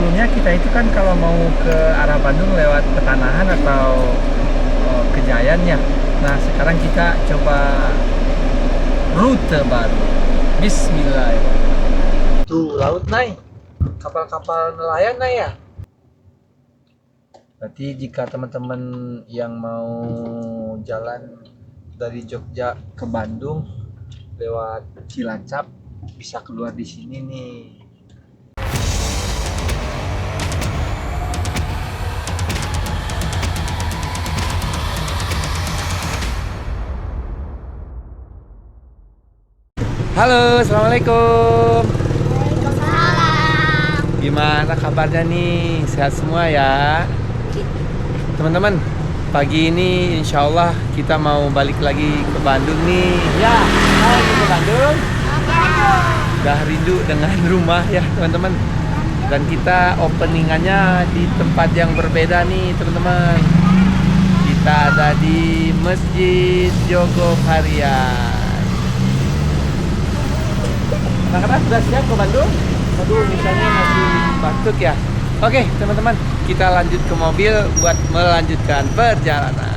sebelumnya kita itu kan kalau mau ke arah Bandung lewat Petanahan atau Kejayan ya. Nah sekarang kita coba rute baru. Bismillahirrahmanirrahim. Tuh laut naik, kapal-kapal nelayan naik ya. Berarti jika teman-teman yang mau jalan dari Jogja ke Bandung lewat Cilacap bisa keluar di sini nih. Halo, assalamualaikum. Waalaikumsalam. Gimana kabarnya nih? Sehat semua ya, teman-teman. Pagi ini insya Allah kita mau balik lagi ke Bandung nih. Ya, mau lagi ke Bandung? Udah rindu dengan rumah ya teman-teman. Dan kita openingannya di tempat yang berbeda nih teman-teman. Kita ada di Masjid Jogokarian. Anak-anak sudah siap ke Bandung? Aduh, misalnya masih batuk ya. Oke, teman-teman, kita lanjut ke mobil buat melanjutkan perjalanan.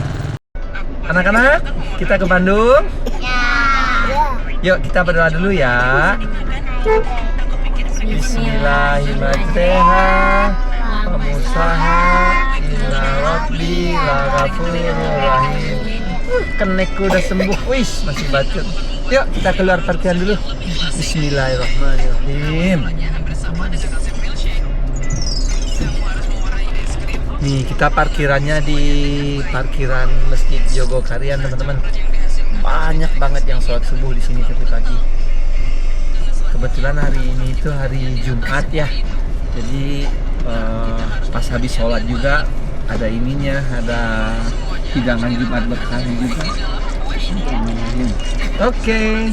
Anak-anak, kita ke Bandung. Yuk, kita berdoa dulu ya. Bismillahirrahmanirrahim. Pemusaha ila rabbi la ghafurur rahim. Kenekku udah sembuh. Wis, masih batuk. Yuk, kita keluar parkiran dulu. Bismillahirrahmanirrahim. Nih, kita parkirannya di parkiran Masjid Jogokarian, teman-teman. Banyak banget yang sholat subuh di sini tadi pagi. Kebetulan hari ini itu hari Jumat ya. Jadi pas habis sholat juga ada ininya, ada hidangan Jumat berkah juga. Oke.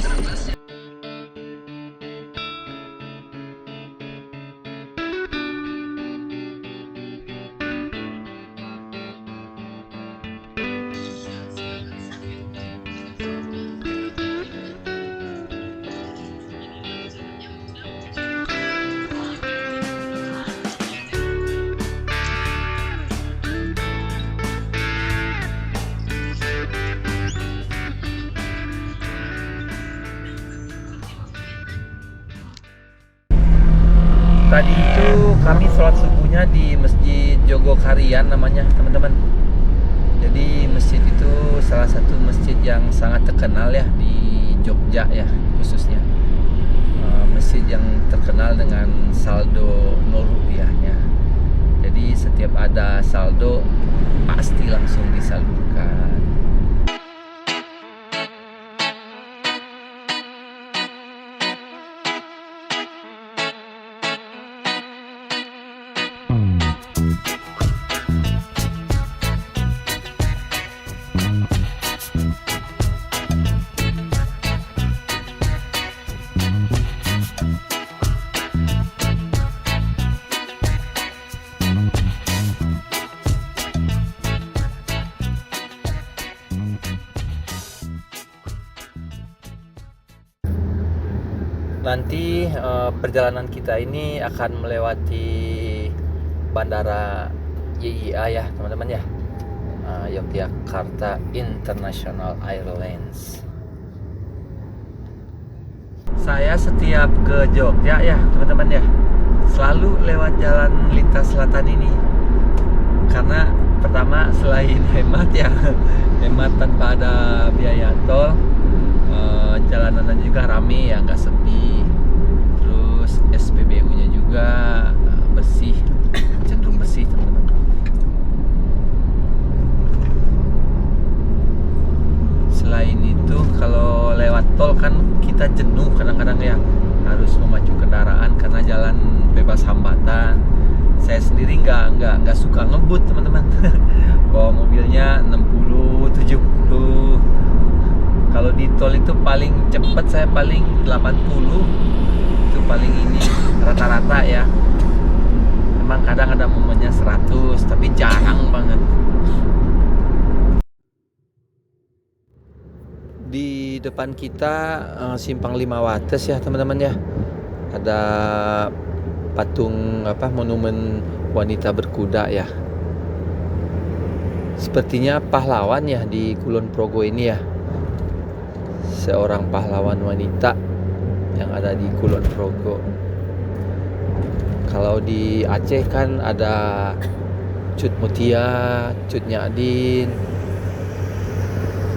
Tadi itu kami sholat subuhnya di Masjid Jogokarian namanya teman-teman. Jadi masjid itu salah satu masjid yang sangat terkenal ya di Jogja ya khususnya. Masjid yang terkenal dengan saldo 0 rupiahnya. Jadi setiap ada saldo pasti langsung disalurkan. Nanti perjalanan kita ini akan melewati Bandara YIA ya teman-teman ya, Yogyakarta International Airlines. Saya setiap ke Jogja ya teman-teman ya, selalu lewat jalan lintas selatan ini. Karena pertama selain hemat ya, hemat tanpa ada biaya tol. Jalanannya juga rame ya, nggak sepi. Terus SPBU-nya juga bersih, cenderung bersih teman-teman. Selain itu kalau lewat tol kan kita jenuh kadang-kadang ya, harus memacu kendaraan karena jalan bebas hambatan. Saya sendiri nggak suka ngebut teman-teman. Bawa mobilnya 60, 70. Kalau di tol itu paling cepat saya paling 80. Itu paling ini rata-rata ya. Memang kadang ada momennya 100, tapi jarang banget. Di depan kita simpang 5 Wates ya teman-teman ya. Ada patung monumen wanita berkuda ya. Sepertinya pahlawan ya di Kulon Progo ini ya. Seorang pahlawan wanita yang ada di Kulon Progo. Kalau di Aceh kan ada Cut Mutia, Cut Nyadin.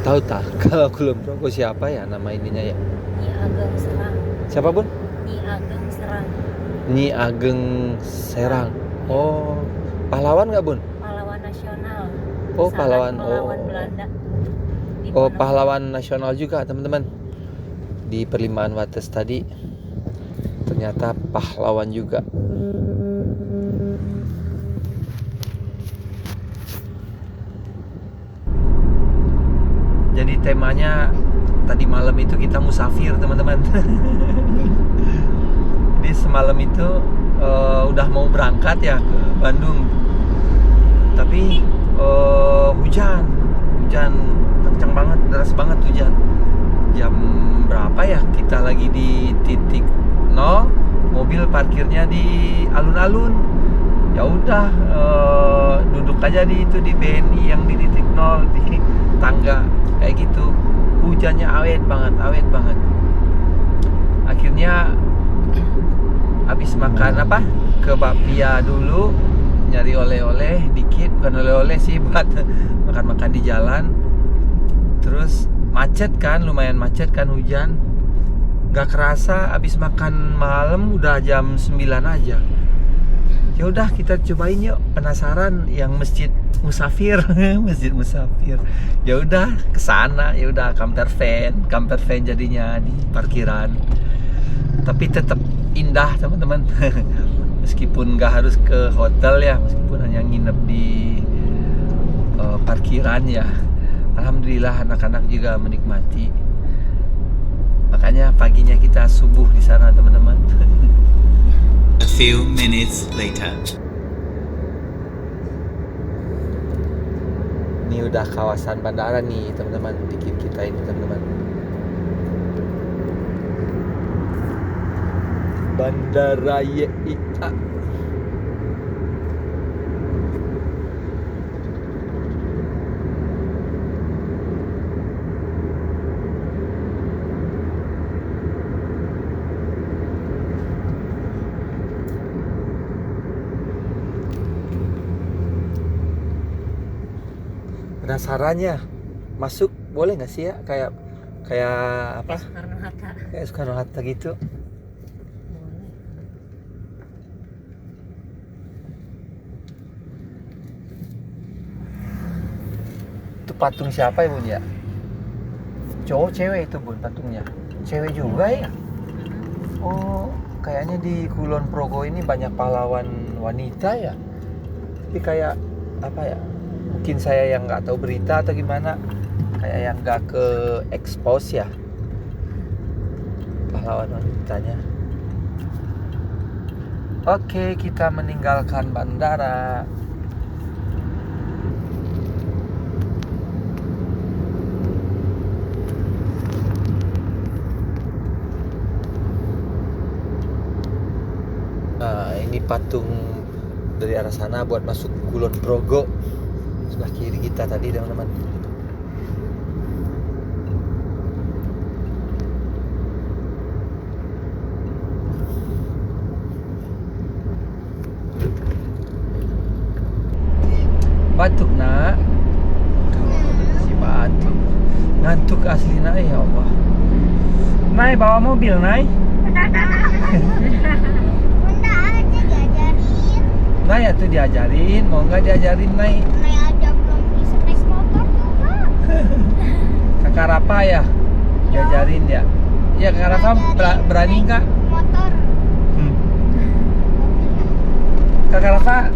Tahu tak kalau Kulon Progo siapa ya nama ininya ya? Nyi Ageng Serang. Siapa Bun? Nyi Ageng Serang. Nyi Ageng Serang. Oh, pahlawan nggak Bun? Pahlawan nasional. Oh, Saat pahlawan. melawan Belanda. Di Oh, Ponorogo. pahlawan nasional juga teman-teman. Di Perlimaan Wates tadi ternyata pahlawan juga. Jadi temanya tadi malam itu kita musafir teman-teman. Jadi semalam itu udah mau berangkat ya ke Bandung. Tapi hujan kencang banget, deras banget hujan. Jam berapa ya? Kita lagi di titik 0, mobil parkirnya di alun-alun. Ya udah duduk aja di BNI yang di titik 0 di tangga kayak gitu. Hujannya awet banget. Akhirnya habis makan ke bakpia dulu, nyari oleh-oleh dikit, bukan oleh-oleh sih, buat makan-makan di jalan. Terus lumayan macet kan, hujan. Gak kerasa habis makan malam udah jam 9 aja. Ya udah kita cobain yuk, penasaran yang Masjid Musafir. Masjid Musafir. Ya udah kesana, ya udah camper van jadinya di parkiran. Tapi tetap indah teman-teman. Meskipun nggak harus ke hotel ya, meskipun hanya nginep di parkiran ya, alhamdulillah anak-anak juga menikmati. Makanya paginya kita subuh di sana teman-teman. A few minutes later. Ini udah kawasan bandara nih teman-teman, dikit kita ini teman-teman. Bandara YIA. Penasarannya masuk boleh nggak sih ya, kayak apa? Soekarno-Hatta. Kayak Soekarno-Hatta gitu. Itu patung siapa ya Bun ya? Cowok cewek itu Bun patungnya? Cewek juga ya? Oh, kayaknya di Kulon Progo ini banyak pahlawan wanita ya. Tapi kayak apa ya? Mungkin saya yang nggak tahu berita atau gimana, kayak yang nggak ke expose ya pahlawan wanitanya. Oke, kita meninggalkan bandara. Nah, ini patung dari arah sana buat masuk Kulon Progo. Sebelah kiri kita tadi teman-teman. Batuk nak. Si batuk. Ngantuk asli nak ya Allah. Nai bawa mobil Nai. Bunda aja diajarin. Nai ya tuh diajarin, mau nggak diajarin Nai? Nai aja belum bisa naik motor juga. Kakak Rafa ya diajarin ya. Ya Kakak Rafa berani nggak? Motor. Kakak Rafa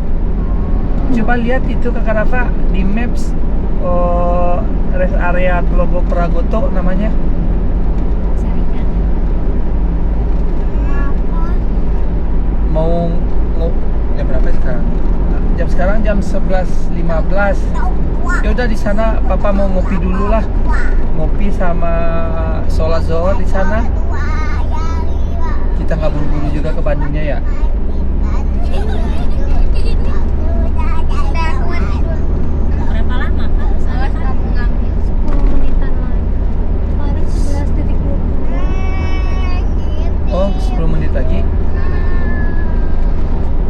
coba lihat itu Kakak Rafa di maps, rest area Tlogo Pragoto namanya. Saringan. Mau jam berapa sekarang? Jam 11.15. Ya udah di sana Papa mau ngopi dulu lah. Ngopi sama sholat zuhur di sana. Kita nggak buru-buru juga ke Bandungnya ya. Berapa lama Kak? Salah kamu ngambil 10 menitan lagi. Paling 11.20. Oh, 10 menit lagi.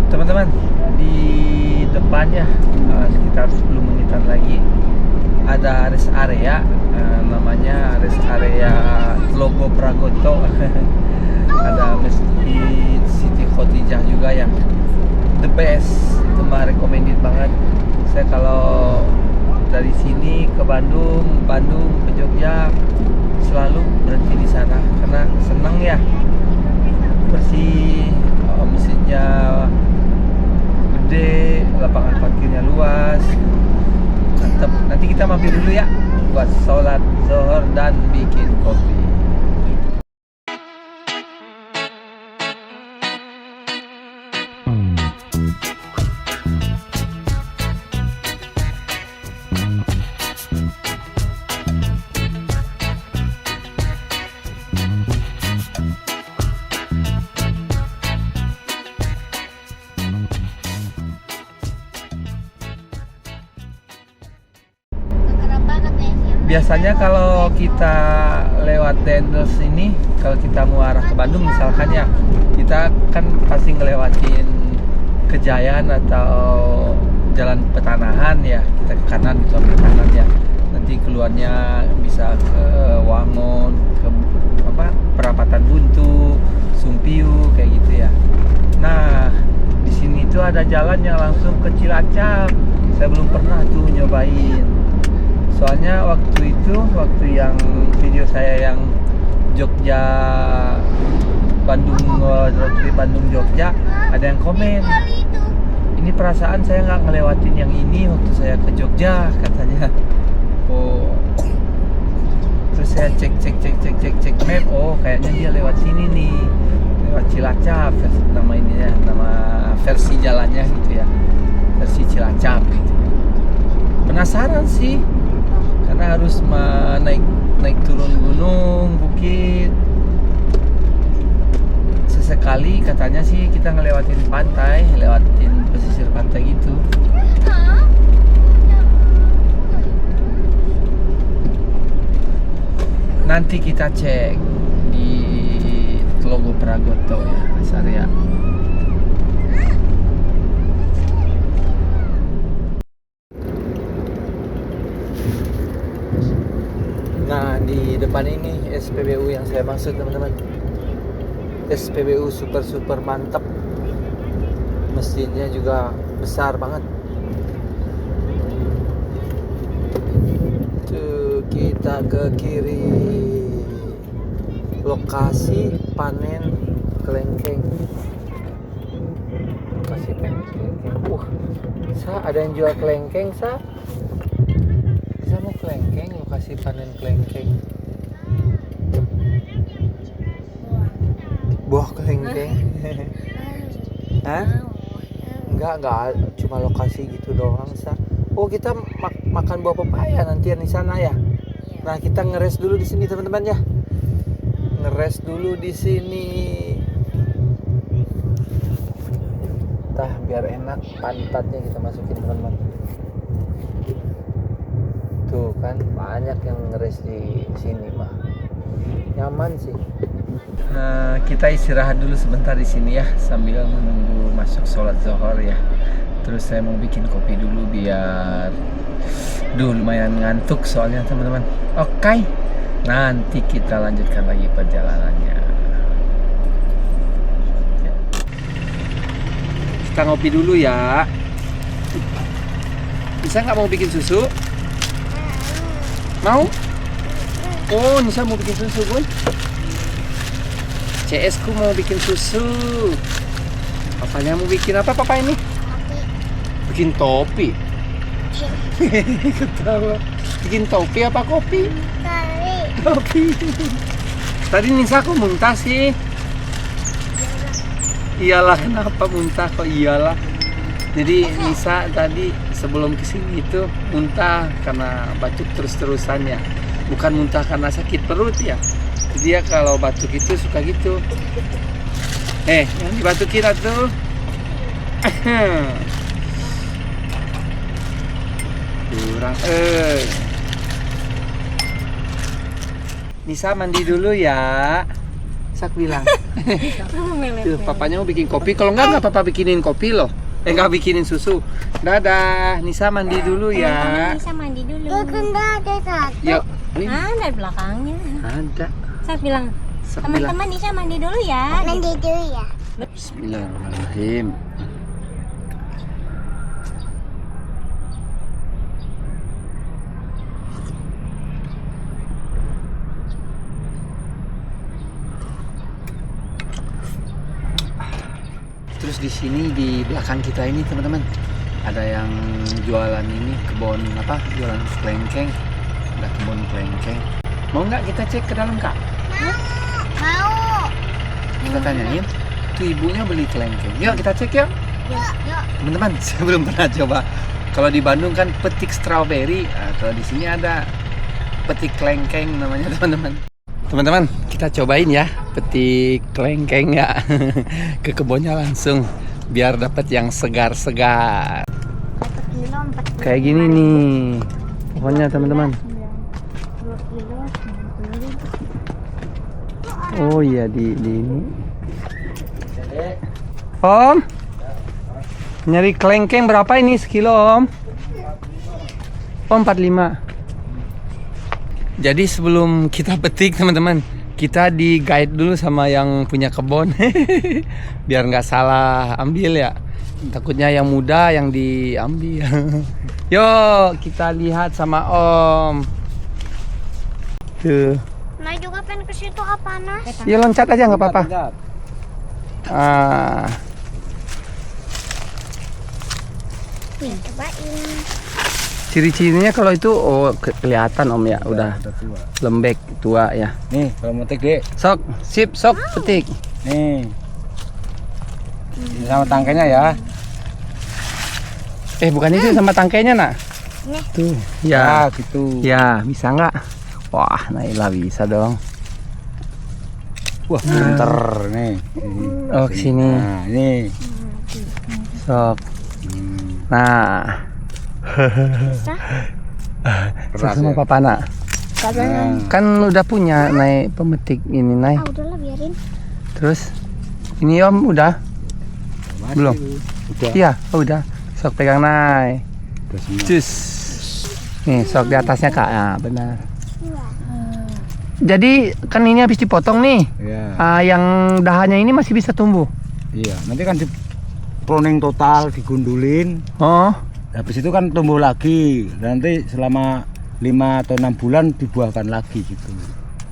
Teman-teman, di depannya sekitar 10 menitan lagi ada rest area, namanya rest area Tlogo Pragoto. Ada masjid Siti Khotijah juga yang the best, itu mah recommended banget. Saya kalau dari sini ke Bandung ke Jogja selalu berhenti di sana karena seneng ya, bersih, masjidnya gede, lapangan parkirnya luas, mantep. Nanti kita mampir dulu ya buat sholat zuhur dan bikin kopi. Biasanya kalau kita lewat Dendels ini, kalau kita mau arah ke Bandung misalkan ya, kita kan pasti ngelewatin Kejayaan atau Jalan Petanahan ya. Kita ke kanan itu ambil kanan ya. Nanti keluarnya bisa ke Wangon, ke Perapatan Buntu, Sumpiu kayak gitu ya. Nah, di sini tuh ada jalan yang langsung ke Cilacap. Saya belum pernah tuh nyobain. Soalnya waktu yang video saya yang Jogja Bandung road trip Bandung Jogja, ada yang komen, ini perasaan saya nggak ngelewatin yang ini waktu saya ke Jogja katanya. Oh, terus saya cek map, oh kayaknya dia lewat sini nih, lewat Cilacap nama ininya, nama versi jalannya gitu ya, versi Cilacap gitu. Penasaran sih, karena harus naik turun gunung, bukit. Sesekali katanya sih kita ngelewatin pantai, lewatin pesisir pantai gitu. Nanti kita cek di Tlogo Pragoto ya, rest area. Nah, di depan ini SPBU yang saya maksud teman-teman. SPBU super mantap. Masjidnya juga besar banget. Tuh, kita ke kiri. Lokasi panen kelengkeng. Lokasi panen kelengkeng. Ada yang jual kelengkeng, Saya mau kelengkeng, lokasi panen kelengkeng. Buah kelengkeng. Hah? Enggak, cuma lokasi gitu doang, Oh, kita makan buah pepaya nanti di sana ya. Nah, kita ngeres dulu di sini teman-teman ya. Ngeres dulu di sini. Tah, biar enak pantatnya kita masukin teman-teman. Tuh kan banyak yang ngeres di sini mah, nyaman sih. Kita istirahat dulu sebentar di sini ya sambil menunggu masuk sholat zuhur ya. Terus saya mau bikin kopi dulu biar lumayan ngantuk soalnya teman-teman. Oke, nanti kita lanjutkan lagi perjalanannya. Kita ngopi dulu ya. Bisa nggak mau bikin susu? Mau? Oh, Nisa mau bikin susu, Bun. CS ku mau bikin susu. Papanya mau bikin apa papa ini? Bikin topi. Ketawa. Bikin topi apa kopi? Topi. Tadi Nisa kok muntah sih? Iyalah, kenapa muntah kok? Iyalah. Jadi Nisa tadi sebelum kesini itu muntah karena batuk terus-terusannya. Bukan muntah karena sakit perut ya. Dia kalau batuk itu suka gitu. Yang dibatukin atuh. Kurang Nisa mandi dulu ya. Sak bilang. Tuh, papanya mau bikin kopi. Kalau enggak papa bikinin kopi loh. Enggak bikinin susu. Dadah, Nisa mandi dulu ya. Nisa mandi dulu. Enggak ada satu. Yuk. Ada di belakangnya. Ada. Saya bilang, teman-teman Nisa mandi dulu ya. Mandi dulu ya. Bismillahirrahmanirrahim. Terus di sini di belakang kita ini teman-teman ada yang jualan ini kebun apa? Jualan kelengkeng. Ada kebun kelengkeng. Mau nggak kita cek ke dalam kak? Mau. Kita tanyain. Tuh ibunya beli kelengkeng. Yuk kita cek yuk. Yuk. Teman-teman, saya belum pernah coba. Kalau di Bandung kan petik strawberry. Nah, kalau di sini ada petik kelengkeng namanya teman-teman. Teman-teman, kita cobain ya petik kelengkeng ya ke kebunnya langsung biar dapat yang segar-segar. Kayak gini nih pohonnya teman-teman. Oh iya di ini. Om, nyari kelengkeng berapa ini sekilo Om? Oh 45. Jadi sebelum kita petik teman-teman, kita di guide dulu sama yang punya kebun biar nggak salah ambil ya. Takutnya yang muda yang diambil. Yuk kita lihat sama Om. Tuh. Nah juga pengen ke situ apa Nas? Ya loncat aja nggak apa-apa. Ah. Cobain. Ciri-cirinya kalau itu kelihatan Om ya, udah lembek tua ya. Nih, kalau mau petik, Dek. Sok, sip, sok petik. Nih. Ini sama tangkainya ya. Bukan itu sama tangkainya nak? Nih. Tuh, ya. Gitu. Ya, bisa nggak? Wah, Naila bisa dong. Wah, pinter nih. Oh, kesini. Nah, ini. Sok. Nah. Keras Sama ya. papa nak. Nah, Kan udah punya naik pemetik ini naik. Ah udahlah biarin. Terus ini Om udah? masih. Belum? Udah. Iya, udah. Sok pegang naik. Udah semua. Cus. Nih, sok di atasnya Kak. Ya, benar. Jadi kan ini habis dipotong nih. Iya. Yang dahannya ini masih bisa tumbuh. Iya, nanti kan di pruning total, digundulin. Oh. Habis itu kan tumbuh lagi. Nanti selama 5 atau 6 bulan dibuahkan lagi gitu.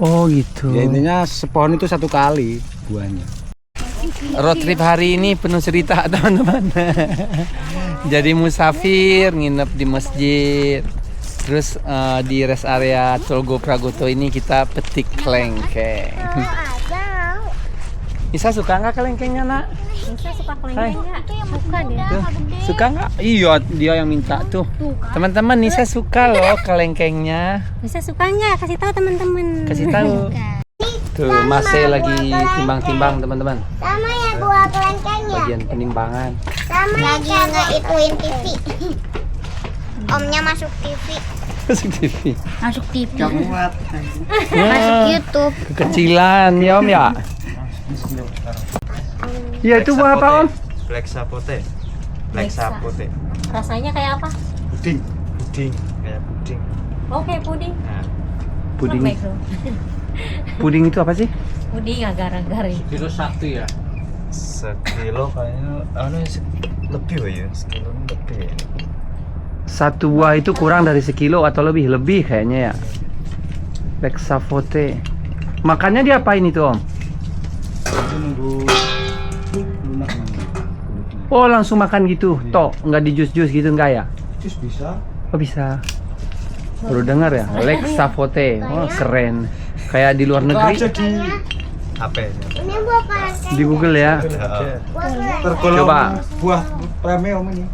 Oh gitu. Ya intinya sepohon itu 1 kali buahnya. Road trip hari ini penuh cerita teman-teman. Jadi musafir, nginep di masjid. Terus di rest area Tolgo Pragoto ini kita petik kelengkeng. Nisa suka nggak kelengkengnya nak? Nisa suka kelengkeng nggak? Suka dia. Tuh, suka nggak? Iya, dia yang minta tuh. Teman-teman, Nisa suka loh kelengkengnya. Nisa suka nggak? Kasih tahu teman-teman. Kasih tahu. Tuh, masih lagi timbang-timbang teman-teman. Sama ya buah kelengkengnya. Bagian penimbangan. Sama lagi nggak ituin TV. Omnya masuk TV. Masuk TV. Masuk TV. Masuk YouTube. Kekecilan ya Om ya. Iya itu buah apa Om? Black sapote. Black Sapote. Rasanya kayak apa? Puding. Puding. Kayak puding. Oke, puding. Nah, Puding. Lembek loh. Puding itu apa sih? Puding agar-agar ya. Kilo 1 ya. sekilo kayaknya lebih ya. Sekilo lebih ya. Satu buah itu kurang dari sekilo atau lebih kayaknya ya. Black sapote. Makannya diapain itu Om? Itu nunggu lunak nih. Oh langsung makan gitu, tok nggak di jus-jus gitu nggak ya? Jus bisa. Oh bisa. Baru dengar ya, Black sapote. Oh keren. Kayak di luar negeri. di HP. Ini buah kelengkeng. Di Google ya. Buah kelengkeng. tergolong Coba. buah premium ini.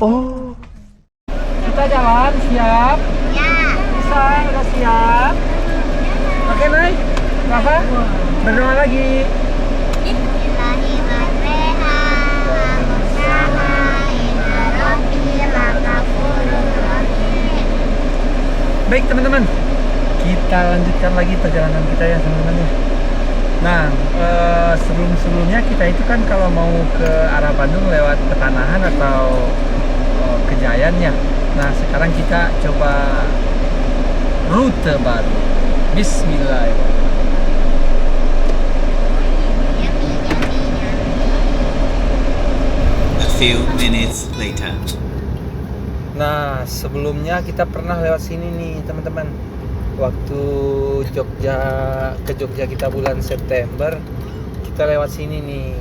Oh. Kita jalan siap. Ya. Bisa udah siap. Oke naik. Rafa berdoa lagi. Bismillahirrahmanirrahim. Baik teman-teman, kita lanjutkan lagi perjalanan kita ya teman-teman ya. Nah, sebelum-sebelumnya kita itu kan kalau mau ke arah Bandung lewat Petanahan atau Kejayan ya. Nah, sekarang kita coba rute baru. Bismillahirrahmanirrahim. A few minutes later. Nah, sebelumnya kita pernah lewat sini nih teman-teman. Waktu ke Jogja kita bulan September, kita lewat sini nih.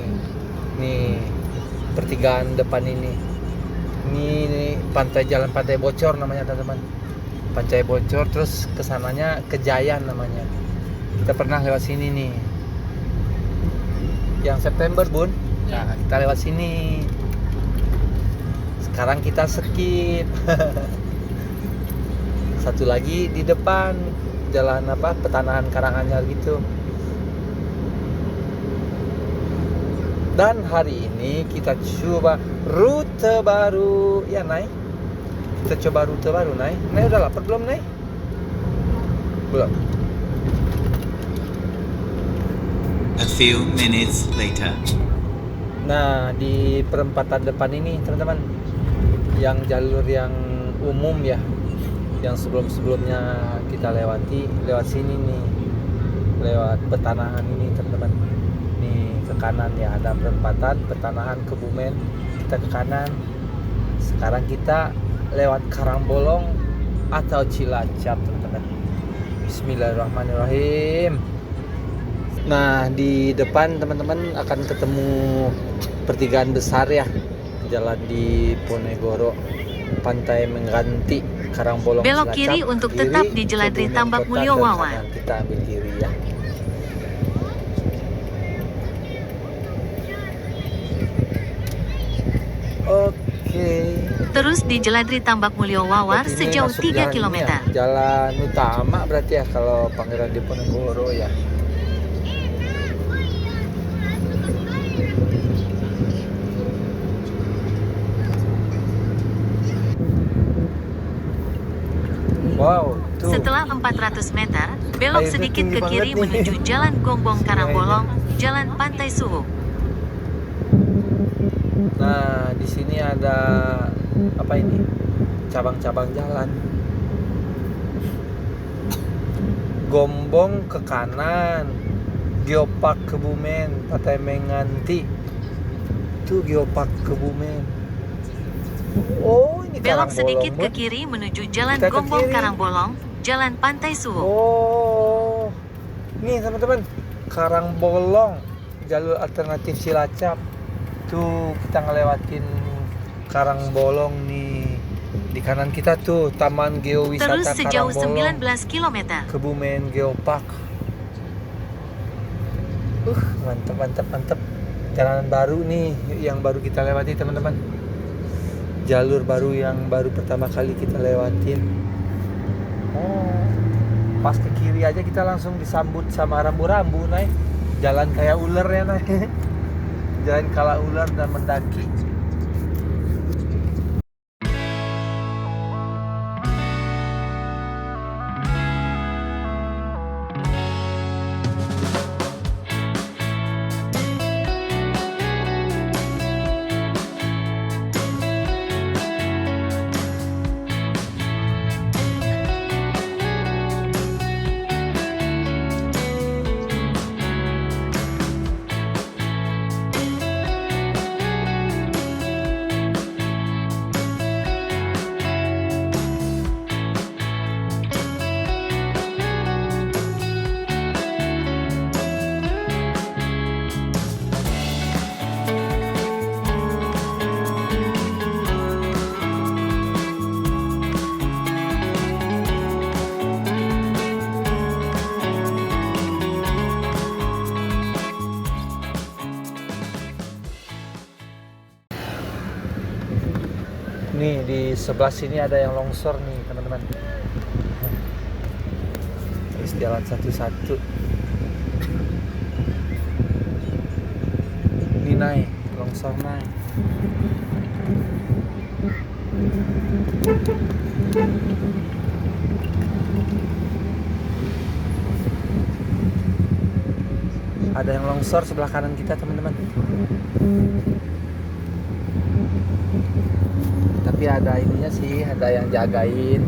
Nih, pertigaan depan ini. Ini jalan Pantai Bocor namanya teman-teman. Pantai Bocor, terus kesananya Kejayan namanya. Kita pernah lewat sini nih. Yang September bun. Nah, kita lewat sini. Sekarang kita skip. Satu lagi di depan jalan Petanahan Karanganyar gitu. Dan hari ini kita coba rute baru ya Nay. Kita coba rute baru Nay. Nay udah lapar belum Nay? Belum. A few minutes later. Nah, di perempatan depan ini teman-teman, yang jalur yang umum ya, yang sebelum-sebelumnya kita lewat sini nih, lewat Petanahan ini teman-teman. Nih ke kanan ya, ada perempatan Petanahan Kebumen, kita ke kanan. Sekarang kita lewat Karangbolong atau Cilacap teman-teman. Bismillahirrahmanirrahim. Nah, di depan teman-teman akan ketemu pertigaan besar ya, jalan di Ponegoro, Pantai Mengganti, Karangbolong, Belok Cilacap, kiri untuk tetap di Jeladri Kebumen Tambak Kota, Mulyo dan Wawa. kanan kita ambil kiri ya. Oke. Terus di Jeladri Tambak Mulyo Wawar Berarti ini sejauh masuk 3 jalan km. ini ya, jalan utama berarti ya kalau Pangeran Diponegoro ya. Wow, tuh. Setelah 400 meter, belok Airnya sedikit tinggi ke kiri banget nih. menuju Jalan Gongbong Karangbolong, Jalan Pantai Suwu. Nah, di sini ada apa ini? Cabang-cabang jalan. Gombong ke kanan, Geopark Kebumen, Pantai Menganti. Itu Geopark Kebumen. Oh, ini Belok Karangbolong, sedikit ke Bun. kiri menuju Jalan Kita ke Gongbong kiri. Karangbolong, Jalan Pantai Suwu. Oh, nih teman-teman, Karangbolong, jalur alternatif Cilacap. Tuh kita ngelewatin Karangbolong nih. Di kanan kita tuh Taman Geowisata Terus sejauh Karangbolong, 19 km. Kebumen Geopark. Mantap. Jalanan baru nih yang baru kita lewati teman-teman. Jalur baru yang baru pertama kali kita lewatin. Oh, pas ke kiri aja kita langsung disambut sama rambu-rambu Nay. Jalan kayak ular ya Nay. Jalan kala ular dan mendaki. Nih di sebelah sini ada yang longsor nih teman-teman. Terus jalan satu-satu. Ini naik, longsor naik. ada yang longsor sebelah kanan kita, teman-teman. Tapi ada ininya sih, ada yang jagain.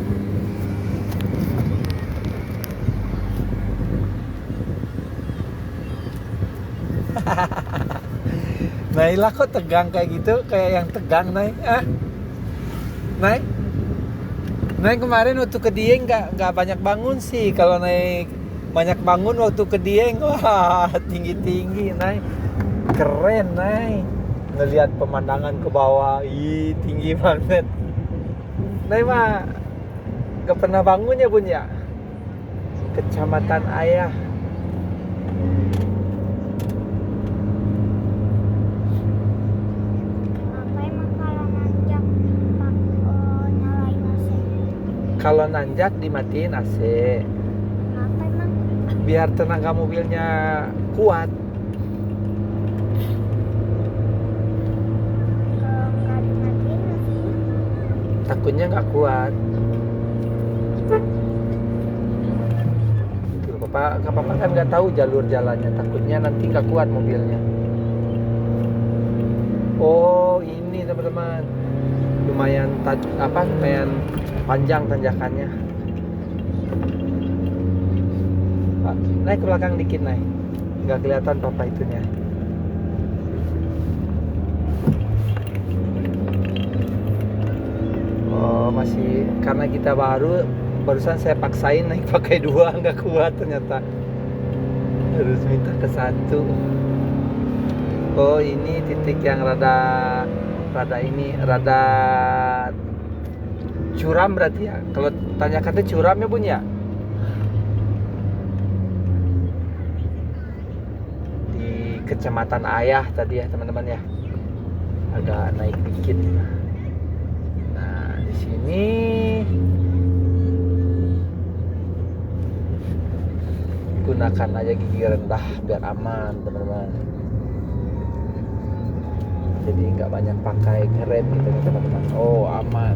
Naila kok tegang kayak gitu, kayak yang tegang, Nay. Nay, kemarin waktu ke Dieng nggak banyak bangun sih. Kalau naik banyak bangun waktu ke Dieng, wah tinggi, Nay. Keren, Nay. Ngelihat pemandangan ke bawah, ih tinggi banget. Nay mah nggak pernah bangun ya, Bun ya. Kecamatan Ayah. Kalau nanjak dimatiin AC. Kenapa emang? Biar tenaga mobilnya kuat. Kalau nggak dimatiin sih. Takutnya nggak kuat. Tuh, Papa kan nggak tahu jalur jalannya. Takutnya nanti nggak kuat mobilnya. Oh, ini teman-teman. Lumayan panjang tanjakannya. Pak, naik ke belakang dikit, naik. Nggak kelihatan Papa itunya. Oh, masih karena kita barusan saya paksain naik pakai 2, nggak kuat ternyata. Harus minta ke 1. Oh, ini titik yang rada curam berarti ya. Kalau tanjakannya curam ya, Bun ya. Di Kecamatan Ayah tadi ya, teman-teman ya. Agak naik dikit. Nah, di sini gunakan aja gigi rendah biar aman, teman-teman. Jadi nggak banyak pakai ngerem gitu nih, teman-teman. Oh, aman.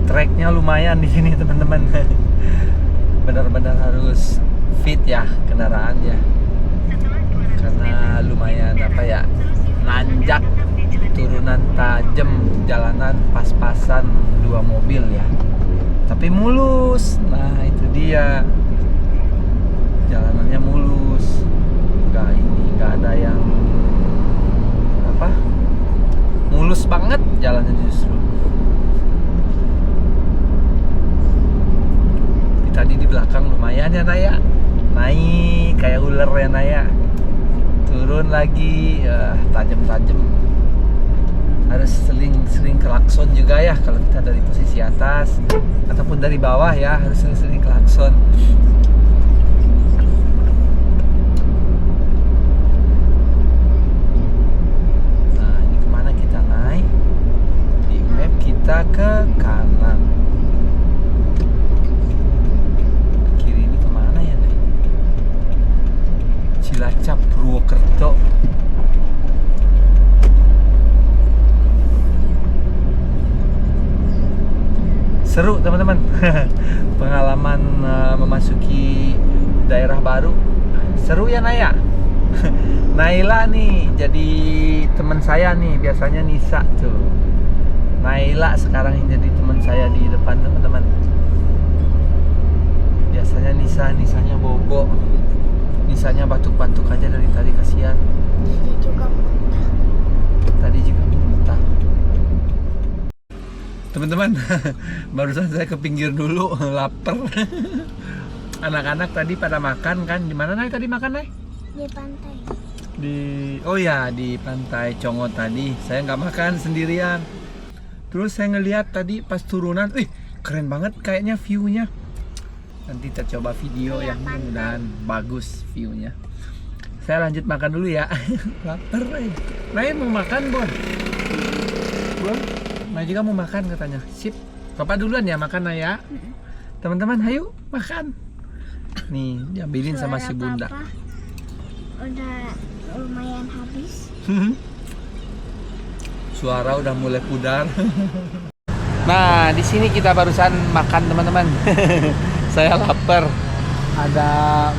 Tracknya lumayan di sini, teman-teman. Benar-benar harus fit ya kendaraan ya, karena lumayan nanjak, turunan tajam, jalanan pas-pasan 2 mobil ya, tapi mulus. Nah itu dia, jalanannya mulus, nggak ada yang mulus banget jalannya justru. Tadi di belakang lumayan ya, Naya. Naik kayak ular ya, Naya. Turun lagi, tajam-tajam. Harus sering klakson juga ya kalau kita dari posisi atas ataupun dari bawah ya, harus sering klakson. Nah, ini kemana kita naik? Di map kita ke kanan. Cilacap, Purwokerto. Seru, teman-teman. Pengalaman memasuki daerah baru. Seru ya, Naya. Naila nih jadi teman saya nih. Biasanya Nisa tuh. Naila sekarang yang jadi teman saya di depan, teman-teman. Biasanya Nisanya bobo. Nisanya batuk-batuk aja dari tadi, kasihan. Dia juga muntah. Tadi juga muntah. Teman-teman, barusan saya ke pinggir dulu, lapar. Anak-anak tadi pada makan kan? Di mana, Nay, tadi makan, Nay? Di pantai. Di pantai Congo tadi. Saya nggak makan sendirian. Terus saya ngeliat tadi pas turunan, keren banget kayaknya view-nya. Nanti kita coba video yang mudah-mudahan bagus view-nya. Saya lanjut makan dulu ya. Lapar. Nay mau makan, Bon? Bon? Nay juga mau makan katanya. Sip. Papa duluan ya makan, Nay ya. Teman-teman, ayo makan. Nih, diambilin sama si Bunda. Papa udah lumayan habis. Suara udah mulai pudar. Nah, di sini kita barusan makan, teman-teman. Saya lapar. ada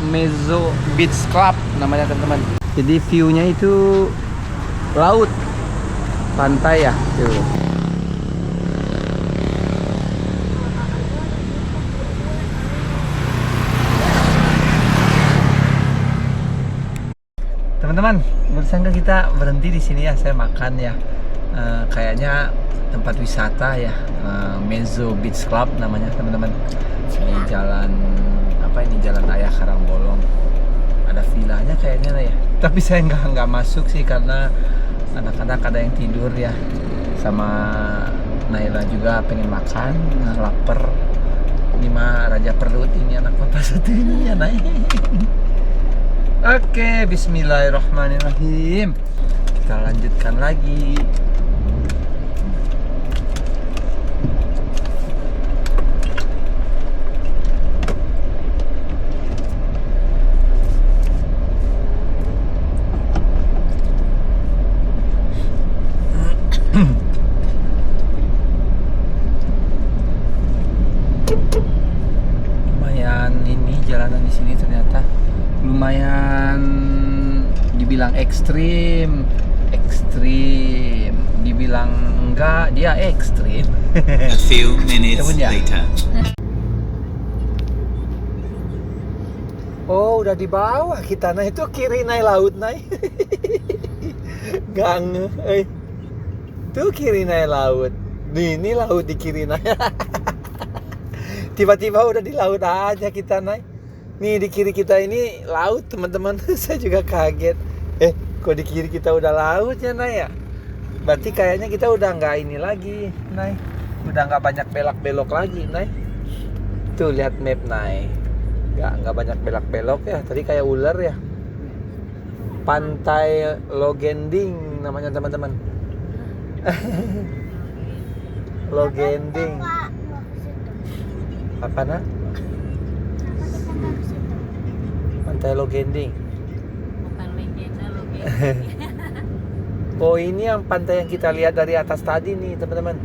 Mezzo Beach Club namanya teman-teman. Jadi view-nya itu laut, pantai ya. Tuh. Teman-teman, bersangka kita berhenti di sini ya, saya makan ya. Kayaknya tempat wisata ya, Mezzo Beach Club namanya teman-teman. Ini jalan apa ini, Jalan Ayah Karangbolong. Ada villanya kayaknya lah ya. Tapi saya nggak masuk sih karena anak-anak ada yang tidur ya. Sama Naila juga pengen makan, lapar. Ini mah raja perut ini anak papa satu ini ya naik. Oke, bismillahirrahmanirrahim. Kita lanjutkan lagi. Lumayan ini jalanan di sini ternyata lumayan dibilang ekstrim, dibilang enggak, dia ekstrim. A few minutes Ya. later. Oh, udah di bawah kita. Nah, itu kiri naik laut naik. Gang. Tuh kiri naik laut. Ini laut di kiri naik. Tiba-tiba udah di laut aja kita naik. Nih di kiri kita ini laut teman-teman. Saya juga kaget. Kok di kiri kita udah laut ya Nay ya? Berarti kayaknya kita udah nggak ini lagi Nay. Udah nggak banyak belok-belok lagi Nay. Tuh lihat map Nay. Nggak banyak belok-belok ya. Tadi kayak ular ya. Pantai Logending namanya teman-teman. Logending. Apa nak? Pantai Logending. Bukan legenda legenda. Oh, ini yang pantai yang kita lihat dari atas tadi nih teman-teman.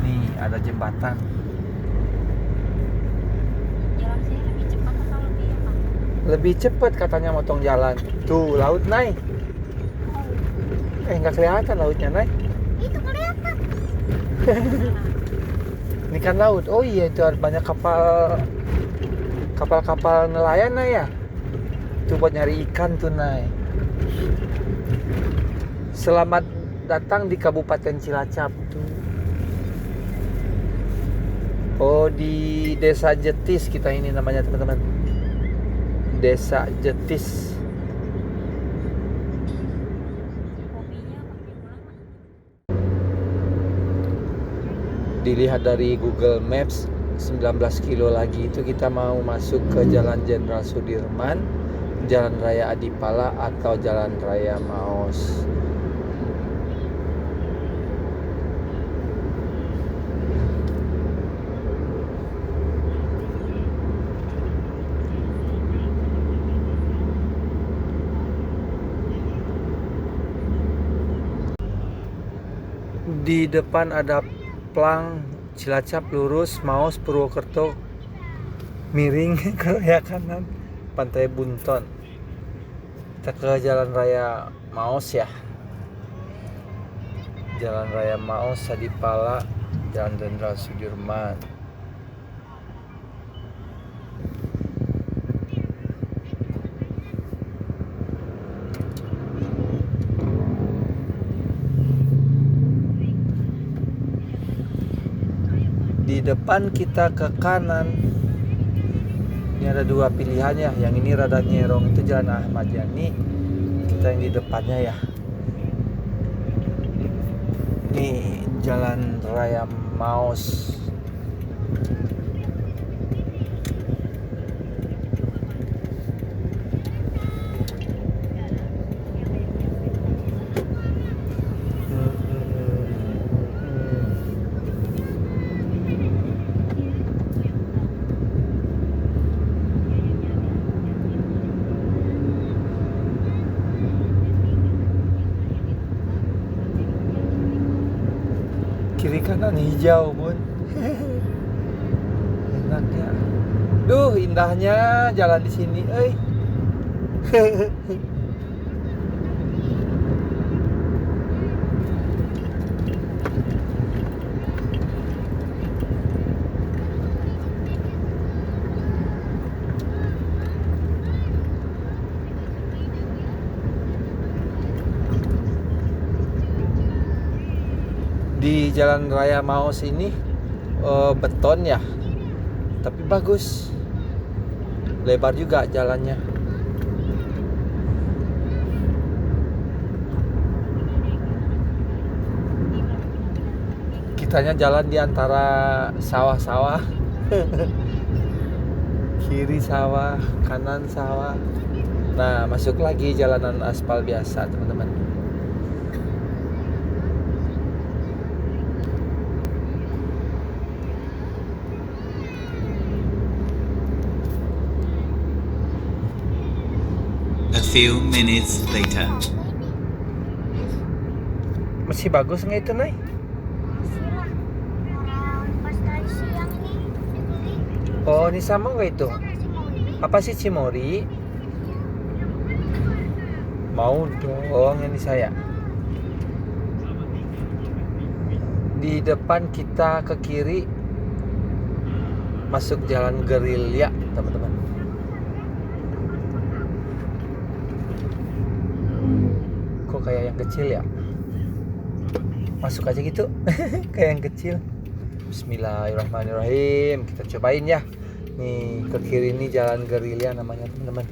Nih ada jembatan. Jalan sini lebih cepat atau lebih apa? Lebih cepat katanya motong jalan. Tuh laut naik. Nggak kelihatan lautnya naik. Itu kelihatan. Ini kan laut. Oh iya, itu ada banyak kapal nelayan Nay ya. Itu buat nyari ikan tuh Nay. Selamat datang di Kabupaten Cilacap tuh. Oh, di Desa Jetis kita ini namanya teman-teman. Desa Jetis. Dilihat dari Google Maps 19 kilo lagi itu kita mau masuk ke Jalan Jenderal Sudirman, Jalan Raya Adipala atau Jalan Raya Maos. Di depan ada plang Cilacap lurus, Maos, Purwokerto miring ke raya kanan, Pantai Bunton. Kita ke Jalan Raya Maos ya. Jalan Raya Maos, Adipala, Jalan Jenderal Sudirman. Di depan kita ke kanan. Ini ada dua pilihan ya. Yang ini rada nyerong itu Jalan Ahmad Yani. Kita yang di depannya ya. Ini Jalan Raya Maos. Jalanan hijau bun. Enak ya. Duh indahnya jalan di sini, Di Jalan Raya Maos ini beton ya, tapi bagus, lebar juga jalannya. Kitanya jalan di antara sawah-sawah. Kiri sawah, kanan sawah. Nah, masuk lagi jalanan aspal biasa, teman-teman. A few minutes later. Masih bagus nggak itu, Nay? Silah. Orang pas tadi siang ini dibeli. Oh, ini sama nggak itu? Masih mau dibeli. Apa sih Cimory? Mau dong ini saya. Di depan kita ke kiri masuk jalan gerilya, teman-teman. Kok kayak yang kecil ya? Masuk aja gitu. Kayak yang kecil. Bismillahirrahmanirrahim. Kita cobain ya. Nih ke kiri ini jalan gerilya namanya, teman-teman.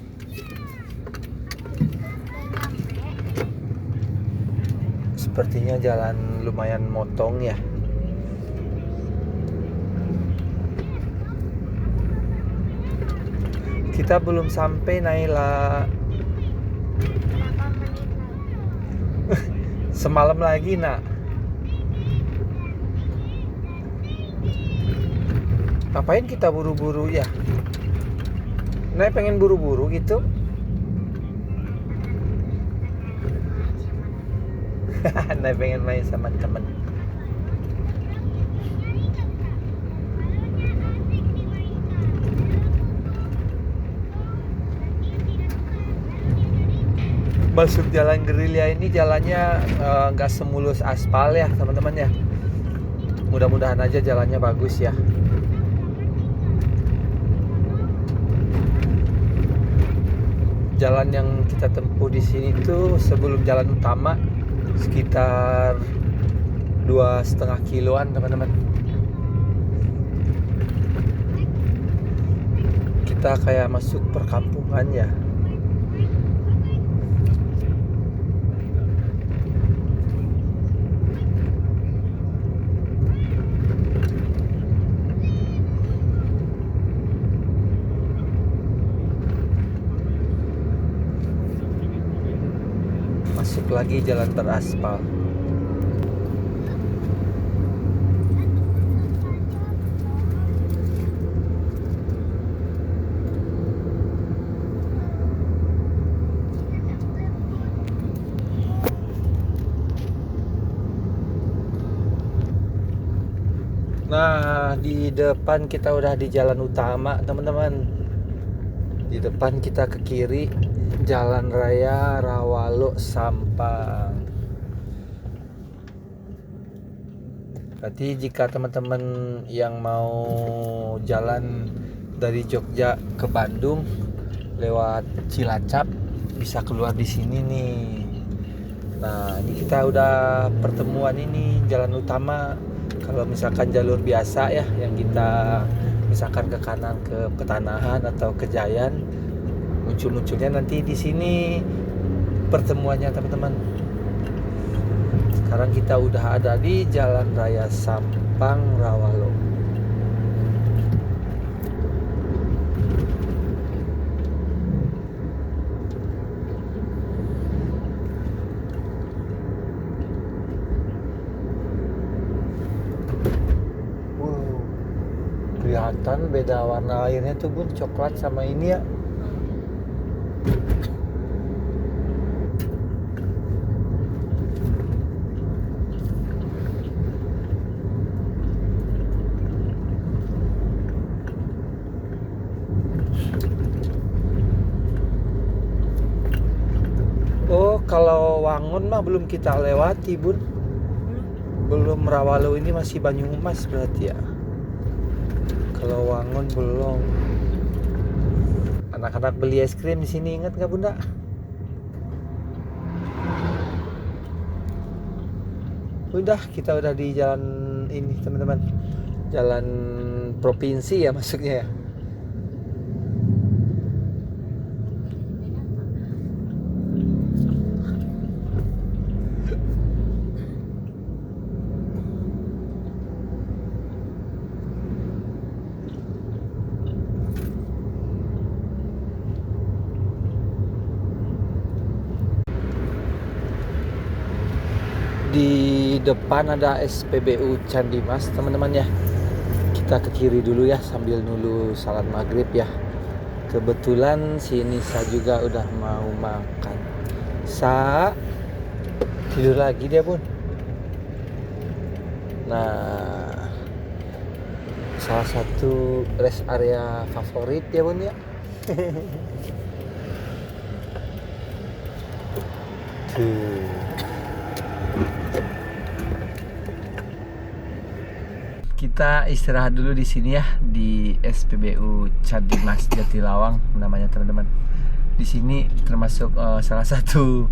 Sepertinya jalan lumayan motong ya. Kita belum sampai, Naila. Berapa menit lagi? Semalam lagi, Nak. Ngapain kita buru-buru ya? Nay pengen buru-buru gitu. Nay pengen main sama temen. Masuk jalan gerilya ini jalannya nggak semulus aspal ya, teman-teman ya. Mudah-mudahan aja jalannya bagus ya. Jalan yang kita tempuh di sini tuh sebelum jalan utama sekitar 2,5 kiloan, teman-teman. Kita kayak masuk perkampungan ya. Masuk lagi jalan beraspal. Nah, di depan kita udah di jalan utama, teman-teman. Di depan kita ke kiri Jalan Raya Rawalo Sampang. Berarti jika teman-teman yang mau jalan dari Jogja ke Bandung lewat Cilacap bisa keluar di sini nih. Nah, ini kita udah pertemuan ini jalan utama. Kalau misalkan jalur biasa ya, yang kita misalkan ke kanan ke Petanahan atau ke Jayan, muncul-munculnya nanti di sini pertemuannya, teman-teman. Sekarang kita udah ada di Jalan Raya Sampang Rawalo. Kelihatan beda warna airnya tuh bun, coklat sama ini ya. Wangun mah belum kita lewati, Bun. Belum. Rawalu ini masih Banyumas berarti ya. Kalau Wangun belum. Anak-anak beli es krim di sini, ingat nggak, Bunda? Kita udah di jalan ini, teman-teman. Jalan provinsi ya masuknya ya. Di depan ada SPBU Candi Mas, teman-teman ya. Kita ke kiri dulu ya sambil nunggu salat maghrib ya. Kebetulan si Nisa juga udah mau makan. Tidur lagi dia, Bun. Nah, salah satu rest area favorit ya, Bun ya. Tuh. Kita istirahat dulu di sini ya, di SPBU Candi Mas Jatilawang namanya, teman-teman. Di sini termasuk salah satu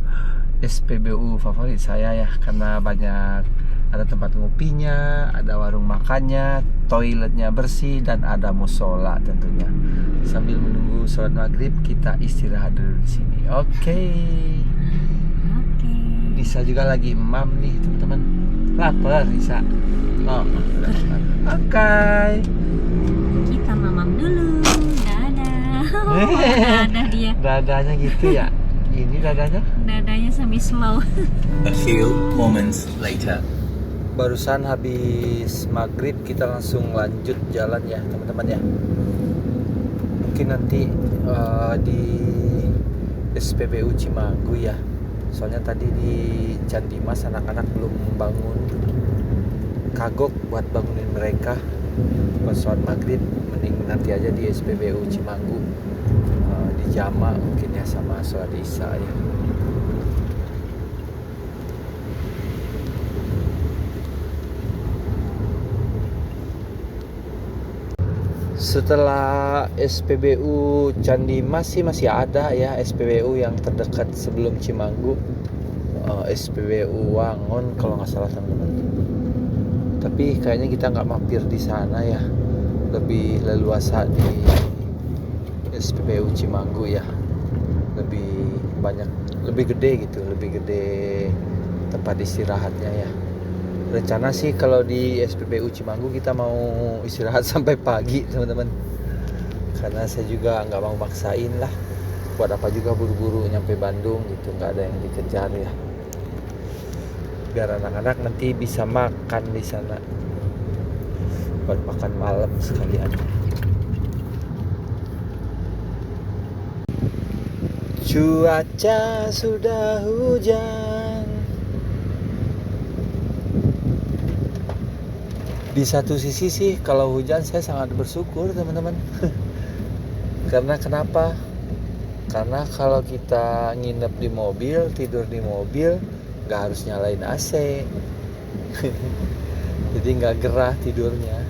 SPBU favorit saya ya, karena banyak, ada tempat ngopinya, ada warung makannya, toiletnya bersih, dan ada musola tentunya. Sambil menunggu sholat maghrib, kita istirahat dulu di sini. Oke. Nisa juga lagi emam nih, teman-teman. Lapar Nisa. Oh, Oke. Kita mamam dulu. Dadah. Dadah dia. Dadanya gitu ya. Ini dadanya. Dadanya sambil slow. A few moments later. Barusan habis maghrib kita langsung lanjut jalan ya, teman-teman ya. Mungkin nanti di SPBU Cimanggu ya. Soalnya tadi di Candi Mas anak-anak belum bangun. Kagok buat bangunin mereka buat sholat maghrib. Mending nanti aja di SPBU Cimanggu, di Jama mungkin ya, sama sholat isya ya. Setelah SPBU Candi Mas sih masih ada ya SPBU yang terdekat sebelum Cimanggu, SPBU Wangun kalau nggak salah, teman-teman. Tapi kayaknya kita nggak mampir di sana ya, lebih leluasa di SPBU Cimanggu ya, lebih banyak, lebih gede gitu, lebih gede tempat istirahatnya ya. Rencana sih kalau di SPBU Cimanggu kita mau istirahat sampai pagi, teman-teman, karena saya juga nggak mau maksain lah, buat apa juga buru-buru nyampe Bandung gitu, nggak ada yang dikejar ya, biar anak-anak nanti bisa makan di sana, buat makan malam sekalian. Cuaca sudah hujan. Di satu sisi sih kalau hujan saya sangat bersyukur, teman-teman. Karena kenapa? Karena kalau kita nginep di mobil, tidur di mobil, nggak harus nyalain AC. Jadi nggak gerah tidurnya.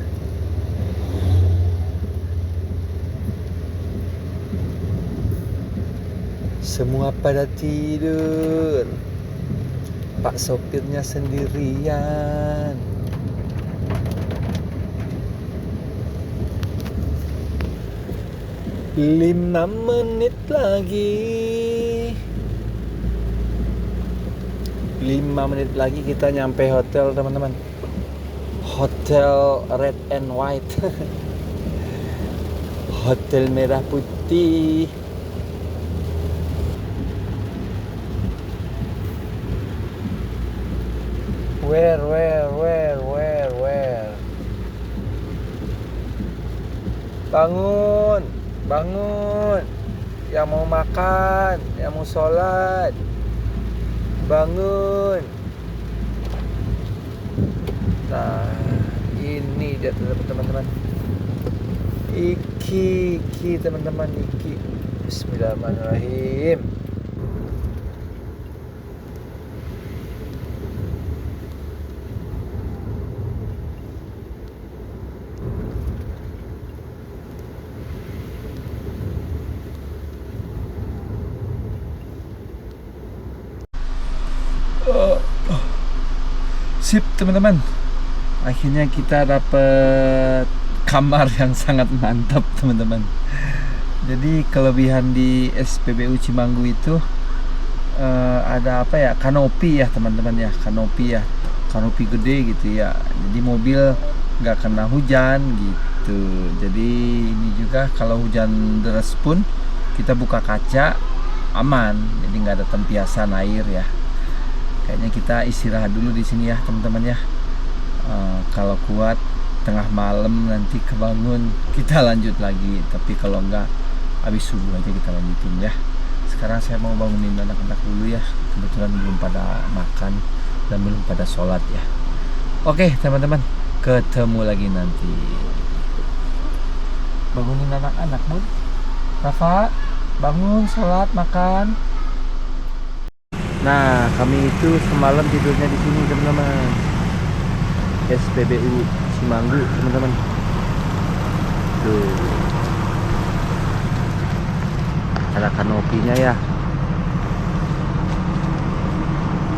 Semua pada tidur, Pak sopirnya sendirian. Lima menit lagi. 5 menit lagi kita nyampe hotel, teman-teman. Hotel Red and White. Hotel merah putih. Where? Bangun. Yang mau makan, yang mau sholat, bangun. Nah, ini dia teman-teman. Iki teman-teman, iki. Bismillahirrahmanirrahim. Sip teman-teman, akhirnya kita dapat kamar yang sangat mantap teman-teman. Jadi kelebihan di SPBU Cimanggu itu ada apa ya, kanopi ya teman-teman ya, kanopi gede gitu ya. Jadi mobil nggak kena hujan gitu. Jadi ini juga kalau hujan deras pun kita buka kaca aman, jadi nggak ada tempiasan air ya. Kayaknya kita istirahat dulu di sini ya teman-teman ya. Kalau kuat tengah malam nanti kebangun kita lanjut lagi. Tapi kalau enggak habis subuh aja kita lanjutin ya. Sekarang saya mau bangunin anak-anak dulu ya. Kebetulan belum pada makan dan belum pada sholat ya. Oke teman-teman, ketemu lagi nanti. Bangunin anak-anak Bun. Rafa, bangun, sholat, makan. Nah, kami itu semalam tidurnya di sini teman-teman. SPBU Cimanggu teman-teman. Tuh. Ada kanopinya ya.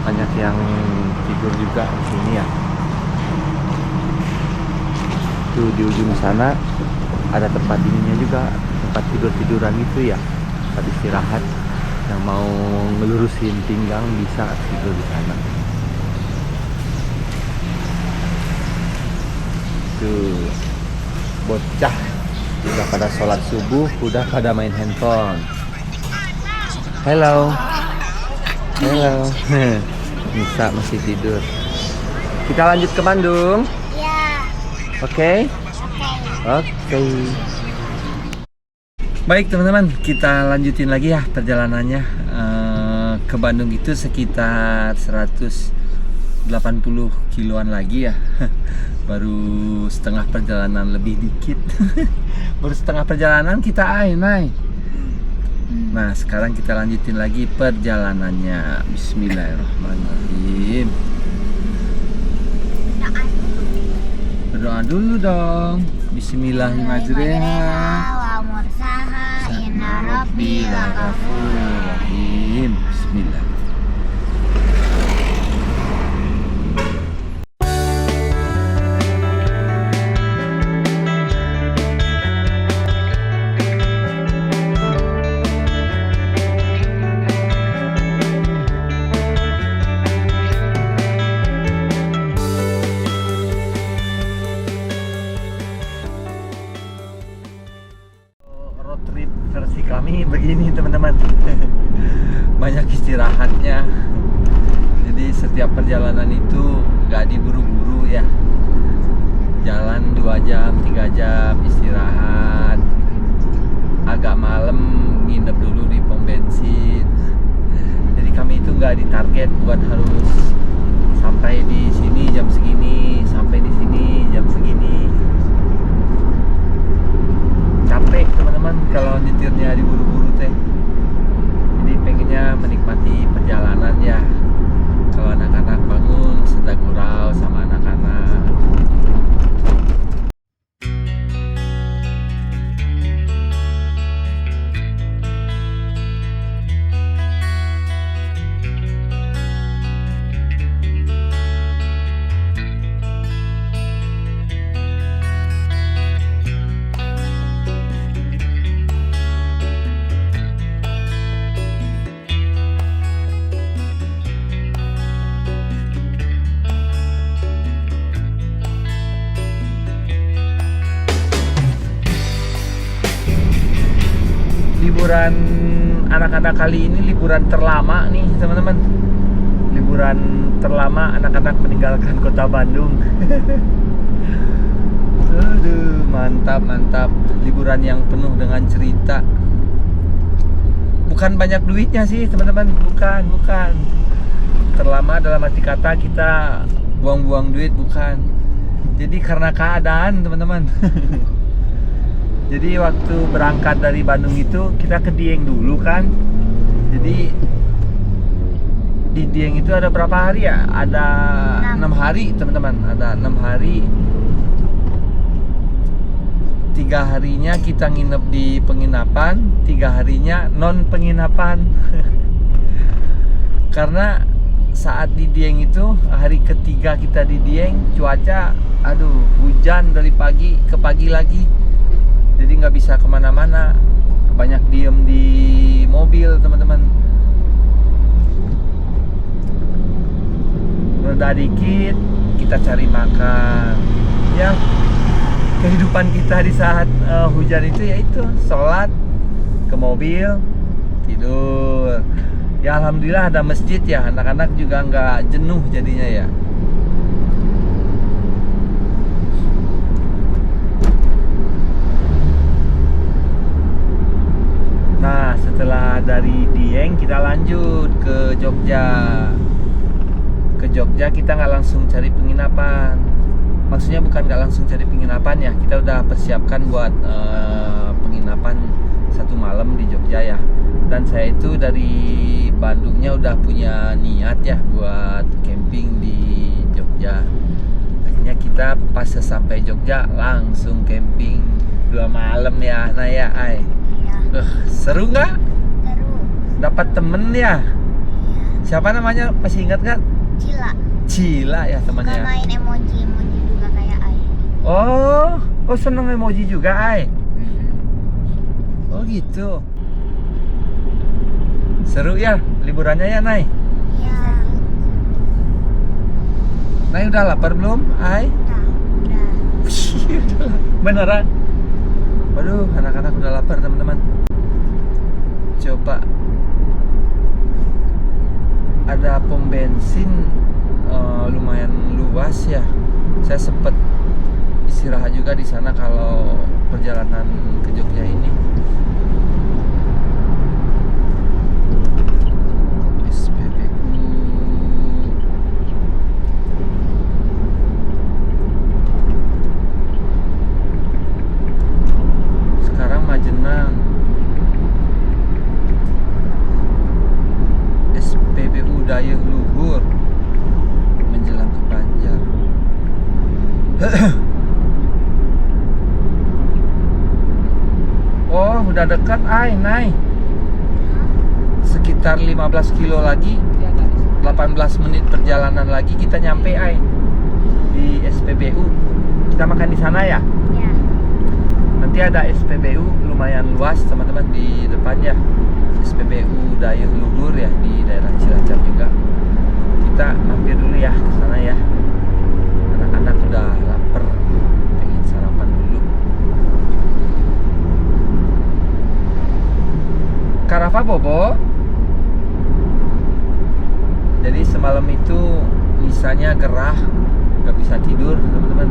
Banyak yang tidur juga di sini ya. Tuh di ujung sana ada tempat ininya juga, tempat tidur-tiduran itu ya. Tempat istirahat. Yang mau ngelurusin pinggang bisa tidur di sana. Tuh, bocah udah pada sholat subuh, udah pada main handphone. Hello, Nisa masih tidur. Kita lanjut ke Bandung. Ya. Oke. Baik teman-teman, kita lanjutin lagi ya perjalanannya. Ke Bandung itu sekitar 180 kiloan lagi ya. Baru setengah perjalanan lebih dikit. Baru setengah perjalanan kita naik. Nah sekarang kita lanjutin lagi perjalanannya. Bismillahirrahmanirrahim. Berdoa dulu dong. Bismillahirrahmanirrahim. Inna Rabbi laghafurur rahim. Bismillah. Versi kami begini teman-teman. Banyak istirahatnya. Jadi setiap perjalanan itu nggak diburu-buru ya. Jalan 2 jam, 3 jam istirahat. Agak malam nginep dulu di pom bensin. Jadi kami itu nggak ditarget buat harus sampai di sini jam segini, sampai di sini jam segini. Capek teman-teman kalau nyetirnya diburu-buru teh. Jadi pengennya menikmati perjalanan ya. Kalau anak-anak bangun sedang gurau sama anak-anak. Liburan anak-anak kali ini liburan terlama nih teman-teman. Liburan terlama anak-anak meninggalkan kota Bandung. Aduh, mantap. Liburan yang penuh dengan cerita. Bukan banyak duitnya sih teman-teman, bukan. Terlama dalam arti kata kita buang-buang duit, bukan. Jadi karena keadaan teman-teman. Jadi waktu berangkat dari Bandung itu kita ke Dieng dulu kan. Jadi di Dieng itu ada berapa hari ya? Ada 6 hari teman-teman. Ada 6 hari. 3 harinya kita nginep di penginapan, 3 harinya non penginapan. Karena saat di Dieng itu, hari ketiga kita di Dieng, cuaca aduh hujan dari pagi ke pagi lagi, jadi nggak bisa kemana-mana, banyak diem di mobil teman-teman. Reda dikit kita cari makan ya. Kehidupan kita di saat hujan itu yaitu sholat, ke mobil, tidur. Ya alhamdulillah ada masjid ya, anak-anak juga nggak jenuh jadinya ya. Nah setelah dari Dieng kita lanjut ke Jogja. Ke Jogja kita nggak langsung cari penginapan. Maksudnya bukan nggak langsung cari penginapan ya, kita udah persiapkan buat penginapan 1 malam di Jogja ya. Dan saya itu dari Bandungnya udah punya niat ya buat camping di Jogja. Akhirnya kita pas sampai Jogja langsung camping 2 malam ya, Naya. Iya. Seru nggak? Seru. Dapat temen ya? Iya. Siapa namanya? Masih ingat nggak? Cila. Cila ya Suka temannya. main emoji juga kayak Ai. Oh seneng emoji juga, Ai. Oh gitu. Seru ya liburannya ya, Nay. Iya. Nay udah lapar belum, Ai? Udah. Beneran? Waduh, anak-anak udah lapar teman-teman. Coba ada pom bensin lumayan luas ya. Saya sempet istirahat juga di sana kalau perjalanan ke Jogja ini. SPBU. Sekarang Majenang. SPBU Dayeuh Luhur menjelang ke Banjar. Oh, udah dekat, Ai, Nay. Sekitar 15 kilo lagi, 18 menit perjalanan lagi kita nyampe, Ai, di SPBU. Kita makan di sana ya. Iya. Nanti ada SPBU lumayan luas teman-teman di depan ya. SPBU Dayeuh Luhur ya, di daerah Cilacap juga. Kita mampir dulu ya ke sana ya. Anak-anak udah lapar, pengen sarapan dulu. Karafa Bobo. Jadi semalam itu Nisanya gerah, nggak bisa tidur teman-teman.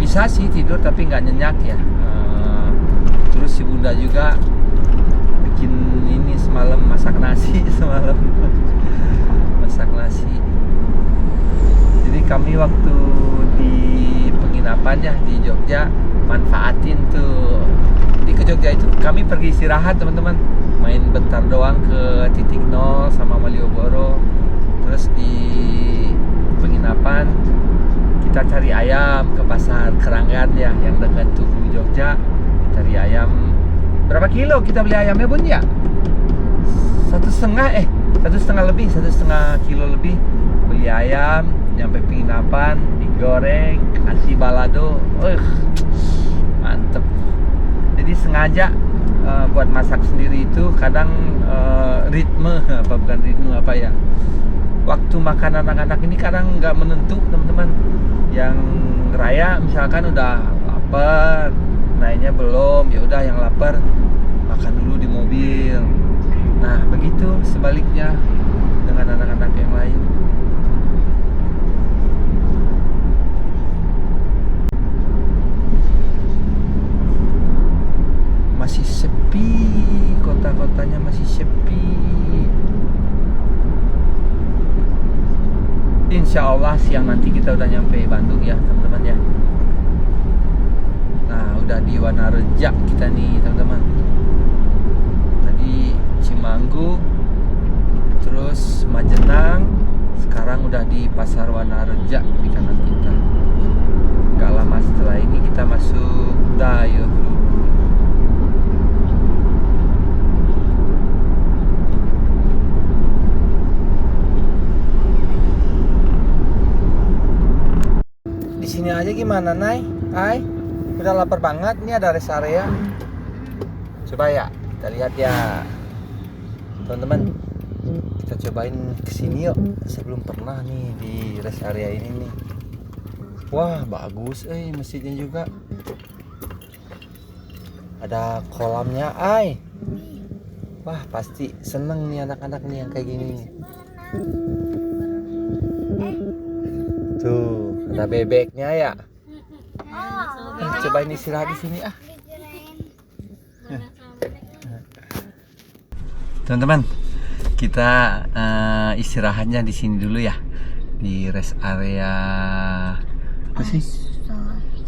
Bisa sih tidur tapi nggak nyenyak ya. Terus si Bunda juga bikin ini semalam, masak nasi semalam. Masak nasi. Jadi kami waktu di penginapan ya di Jogja manfaatin tuh. Di ke Jogja itu kami pergi istirahat teman-teman, main bentar doang ke Titik Nol sama Malioboro. Terus di penginapan kita cari ayam ke pasar Keranggan ya, yang dekat Tugu Jogja. Cari ayam. Berapa kilo kita beli ayamnya, Bun ya? 1,5 lebih, 1,5 kilo lebih beli ayam. Nyampe penginapan digoreng, kasih balado, mantep. Jadi sengaja buat masak sendiri itu kadang ritme apa ya, waktu makan anak-anak ini kadang nggak menentu teman-teman. Yang Raya misalkan udah lapar, naiknya belum, ya udah yang lapar makan dulu di mobil. Nah begitu sebaliknya dengan anak-anak yang lain. Masih sepi, kota-kotanya masih sepi. Insya Allah siang nanti kita udah nyampe Bandung ya teman-teman ya. Nah udah di Wanareja kita nih teman-teman. Tadi Cimanggu, terus Majenang, sekarang udah di Pasar Wanareja di kanan kita. Gak lama setelah ini kita masuk Dayeuh Luhur. gimana, Nay? Hai, udah lapar banget. Ini ada rest area. Coba ya, kita lihat ya, teman-teman. Kita cobain kesini yuk. Sebelum pernah nih di rest area ini nih. Wah, bagus, masjidnya juga. Ada kolamnya, Wah, pasti seneng nih anak-anak nih yang kayak gini nih. Tuh, ada bebeknya ya. Cobain istirahat di sini Teman-teman, kita istirahatnya di sini dulu ya, di rest area apa sih?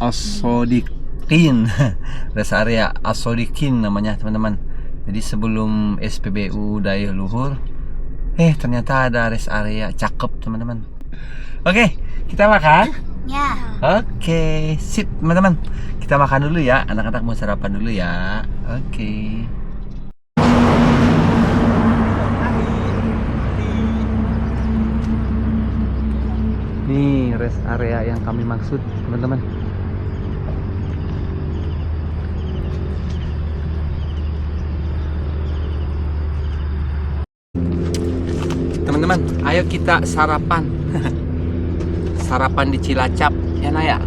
As-Shodiqin. Rest area As-Shodiqin namanya, teman-teman. Jadi sebelum SPBU Daya Luhur, ternyata ada rest area cakep, teman-teman. Oke, kita makan. Ya. Oke, sip, teman-teman. Kita makan dulu ya. Anak-anak mau sarapan dulu ya. Oke. Nih rest area yang kami maksud, teman-teman. Teman-teman, ayo kita sarapan. Sarapan di Cilacap ya, Naya.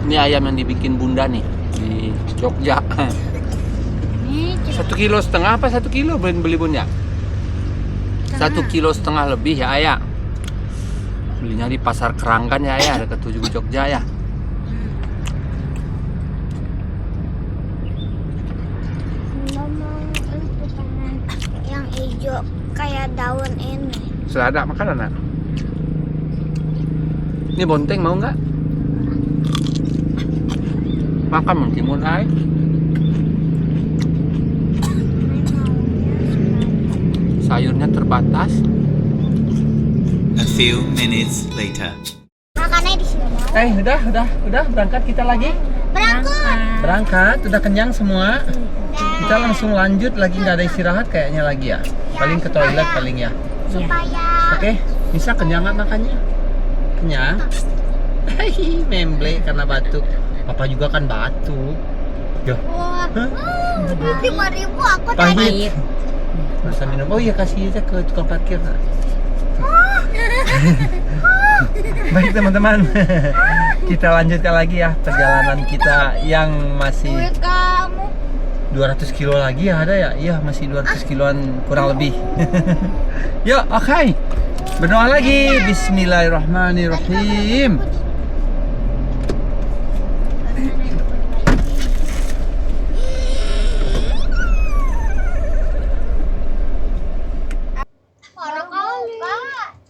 Ini ayam yang dibikin bunda nih di Jogja. 1,5 kilo apa 1 kilo beli bunda? 1,5 kilo lebih ya, Ayah. Belinya di Pasar Keranggan ya, Ayah, dekat Tujuh Jogja ya. Yang hijau kayak daun ini. Sudah ada makanan, nak? Ini bonteng mau nggak? Makan mentimun, Ay. Sayurnya terbatas. A few minutes later. Makannya di sini. Udah berangkat kita lagi. Berangkat, udah kenyang semua. Kita langsung lanjut lagi, nggak ada istirahat kayaknya lagi ya. Paling ke toilet paling ya. Supaya Oke, bisa kenyang nggak makannya? Kenyang? Hehi, memble karena batuk. Papa juga kan batuk. Yo. wah, 5.000 aku Pahit. Masa minum. Oh iya, kasih aja ke tukang parkir. Nah. Baik teman-teman, kita lanjutkan lagi ya perjalanan kita yang masih duit kamu. 200 kilo lagi ya, ada ya? Iya, masih 200 kiloan kurang lebih. Yuk, oke. Berdoa lagi. Bismillahirrahmanirrahim.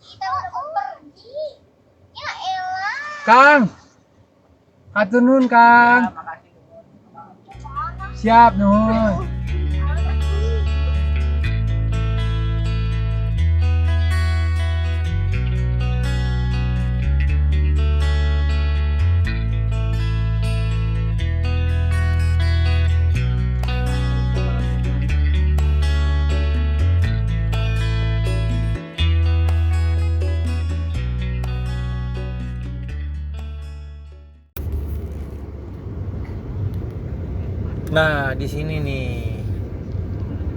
Kita mau pergi. Ya elah. Kang, atur nuhun, Kang. Siap nuhun. Nah, di sini nih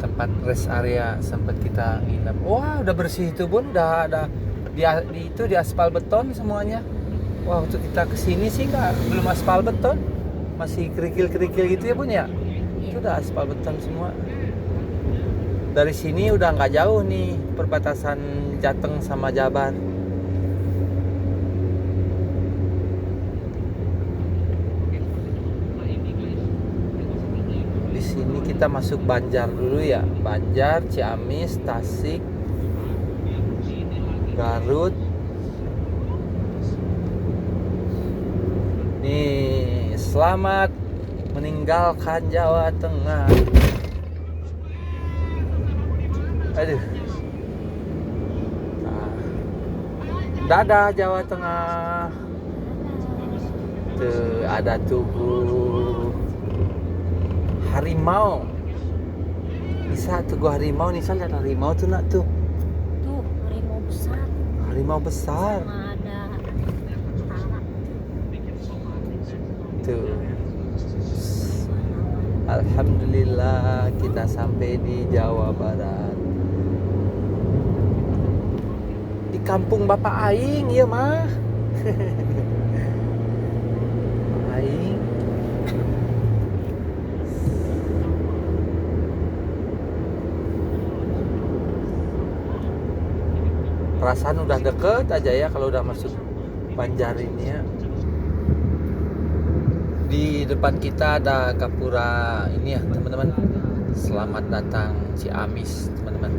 tempat rest area sempat kita nginep. Wah, udah bersih itu, Bun. Udah ada di aspal beton semuanya. Wah, waktu kita kesini sih belum aspal beton. Masih kerikil-kerikil gitu ya, Bun ya. Itu udah aspal beton semua. Dari sini udah nggak jauh nih perbatasan Jateng sama Jabar. Ini kita masuk Banjar dulu ya. Banjar, Ciamis, Tasik, Garut. Nih, selamat meninggalkan Jawa Tengah. Aduh. Nah. Dadah Jawa Tengah. Tuh, ada Tugu harimau. Bisa Tugu harimau nih, lihat harimau tuh nak tuh. Tuh, harimau besar. Harimau besar. Sama ada itu. Alhamdulillah kita sampai di Jawa Barat. Di kampung Bapak Aing ya mah. Aing. Perasaan udah deket aja ya kalau udah masuk Banjar ini ya. Di depan kita ada gapura ini ya teman-teman. Selamat datang Ciamis teman-teman.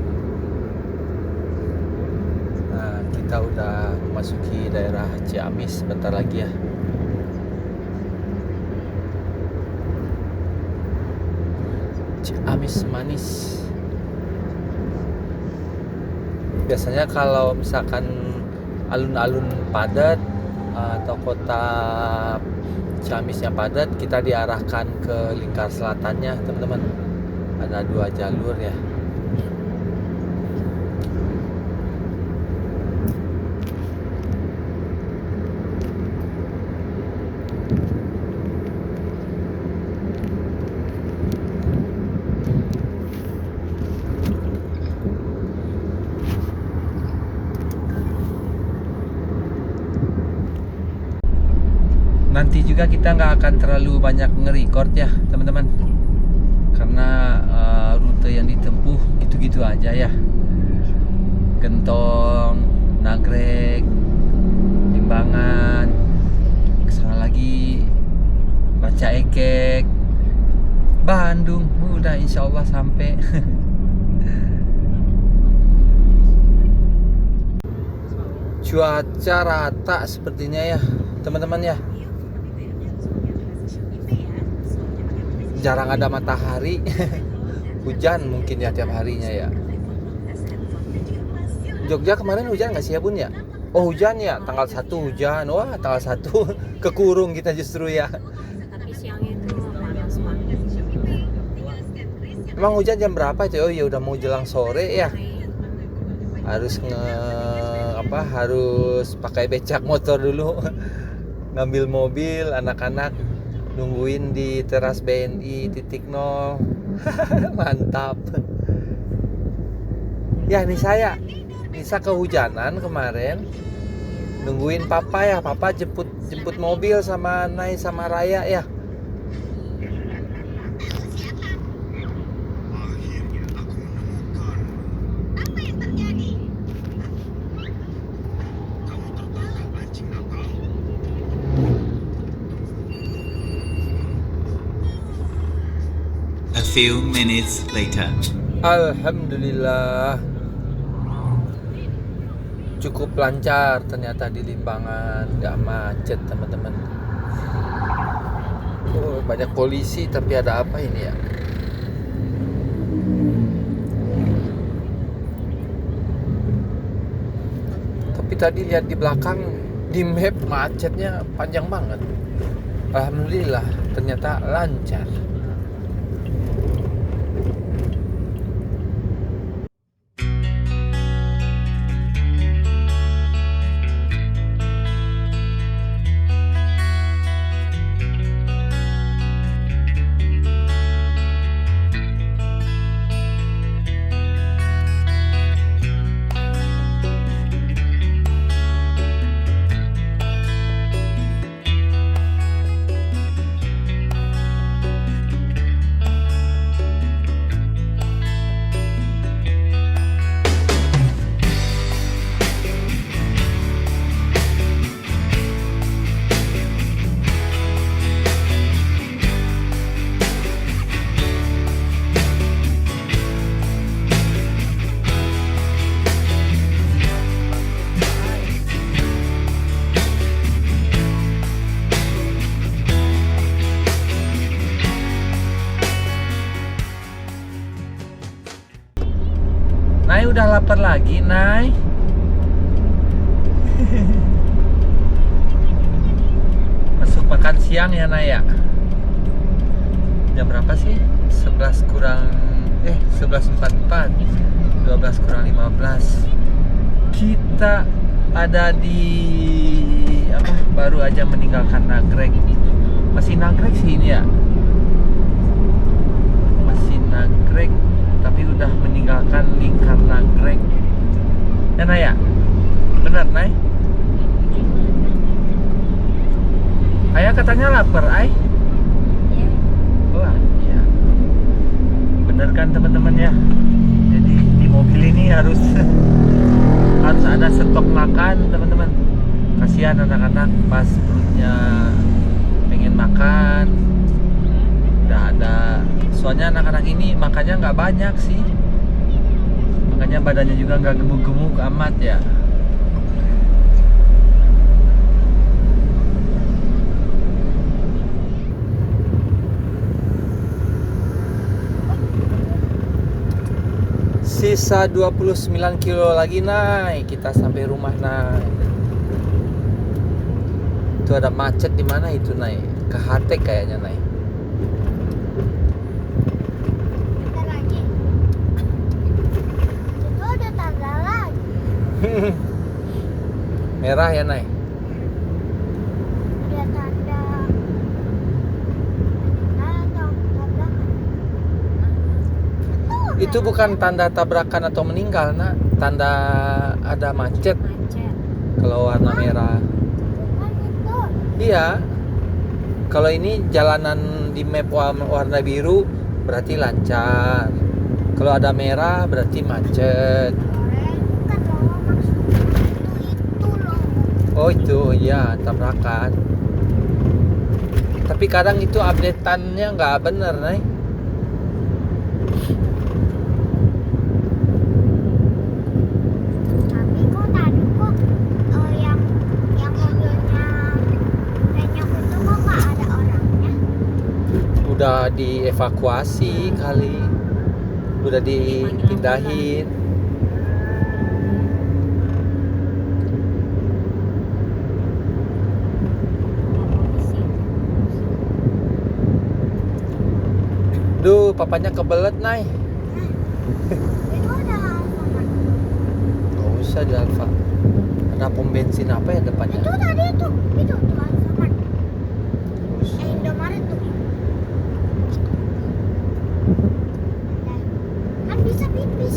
Nah kita udah memasuki daerah Ciamis sebentar lagi ya. Ciamis manis. Biasanya kalau misalkan alun-alun padat atau kota Ciamis yang padat, kita diarahkan ke lingkar selatannya teman-teman. Ada 2 jalur ya. Nanti juga kita nggak akan terlalu banyak nge-record ya teman-teman, karena rute yang ditempuh gitu-gitu aja ya. Gentong, Nagrek, Limbangan, kesana lagi Ranca Ekek, Bandung. Udah insya Allah sampai. Cuaca rata sepertinya ya teman-teman ya. Jarang ada matahari. Hujan mungkin ya tiap harinya ya. Jogja kemarin hujan nggak sih ya Bun ya? Oh hujan ya, tanggal 1 hujan. Wah tanggal 1 kekurung kita justru ya. Tapi siang itu panas banget. Emang hujan jam berapa itu? Oh ya udah mau jelang sore ya. Harus harus pakai becak motor dulu. Ngambil mobil anak-anak nungguin di teras BNI titik 0. Mantap ya. Nisa kehujanan kemarin, nungguin papa ya. Papa jemput mobil sama Nay sama Raya ya. A few minutes later. Alhamdulillah cukup lancar ternyata di Limbangan, nggak macet teman-teman. Oh, banyak polisi tapi ada apa ini ya? Tapi tadi lihat di belakang di map macetnya panjang banget. Alhamdulillah ternyata lancar. Nay udah lapar lagi, Nay. Masuk makan siang ya, Nay ya. Jam berapa sih? 11 kurang 11.44. 12 kurang 15. Kita ada di baru aja meninggalkan Nagrek. Masih nagrek sih ini ya. Masih nagrek, tapi udah meninggalkan lingkar nagrek. Ya Nay ya? Benar Nay? Ayah katanya lapar, Ay? Ya. Wah, iya. Bener kan teman-teman ya? Jadi di mobil ini harus harus ada stok makan teman-teman. Kasihan anak-anak pas perutnya pengen makan. Udah ada. Soalnya anak-anak ini makannya nggak banyak sih. Makanya badannya juga nggak gemuk-gemuk amat ya. Sisa 29 kilo lagi Nay, kita sampai rumah Nay. Itu ada macet di mana itu Nay? Ke Hatek kayaknya Nay. Bentar lagi. Itu ada tanda lagi. Merah ya Nay. Ada tanda. Atau tabrakan. Itu bukan tanda tabrakan atau meninggal nak, tanda ada macet Macet. kalau warna merah. Bukan itu. Iya. Kalau ini jalanan di map warna biru berarti lancar. Kalau ada merah berarti macet. Bukan loh, maksudnya itu loh. Oh itu ya tabrakan. Tapi kadang itu updateannya nggak bener Nay. Tapi kok tadi kok yang mobilnya penyok itu kok nggak ada orangnya? Udah dievakuasi kali. Udah dipindahin. Duh, papanya kebelet Nay. Itu ada Alfamart. Gak usah di Alfa. Ada pom bensin apa ya depannya? Itu tadi itu tuh Alfamart. Indomaret tuh. Nah, kan bisa pipis.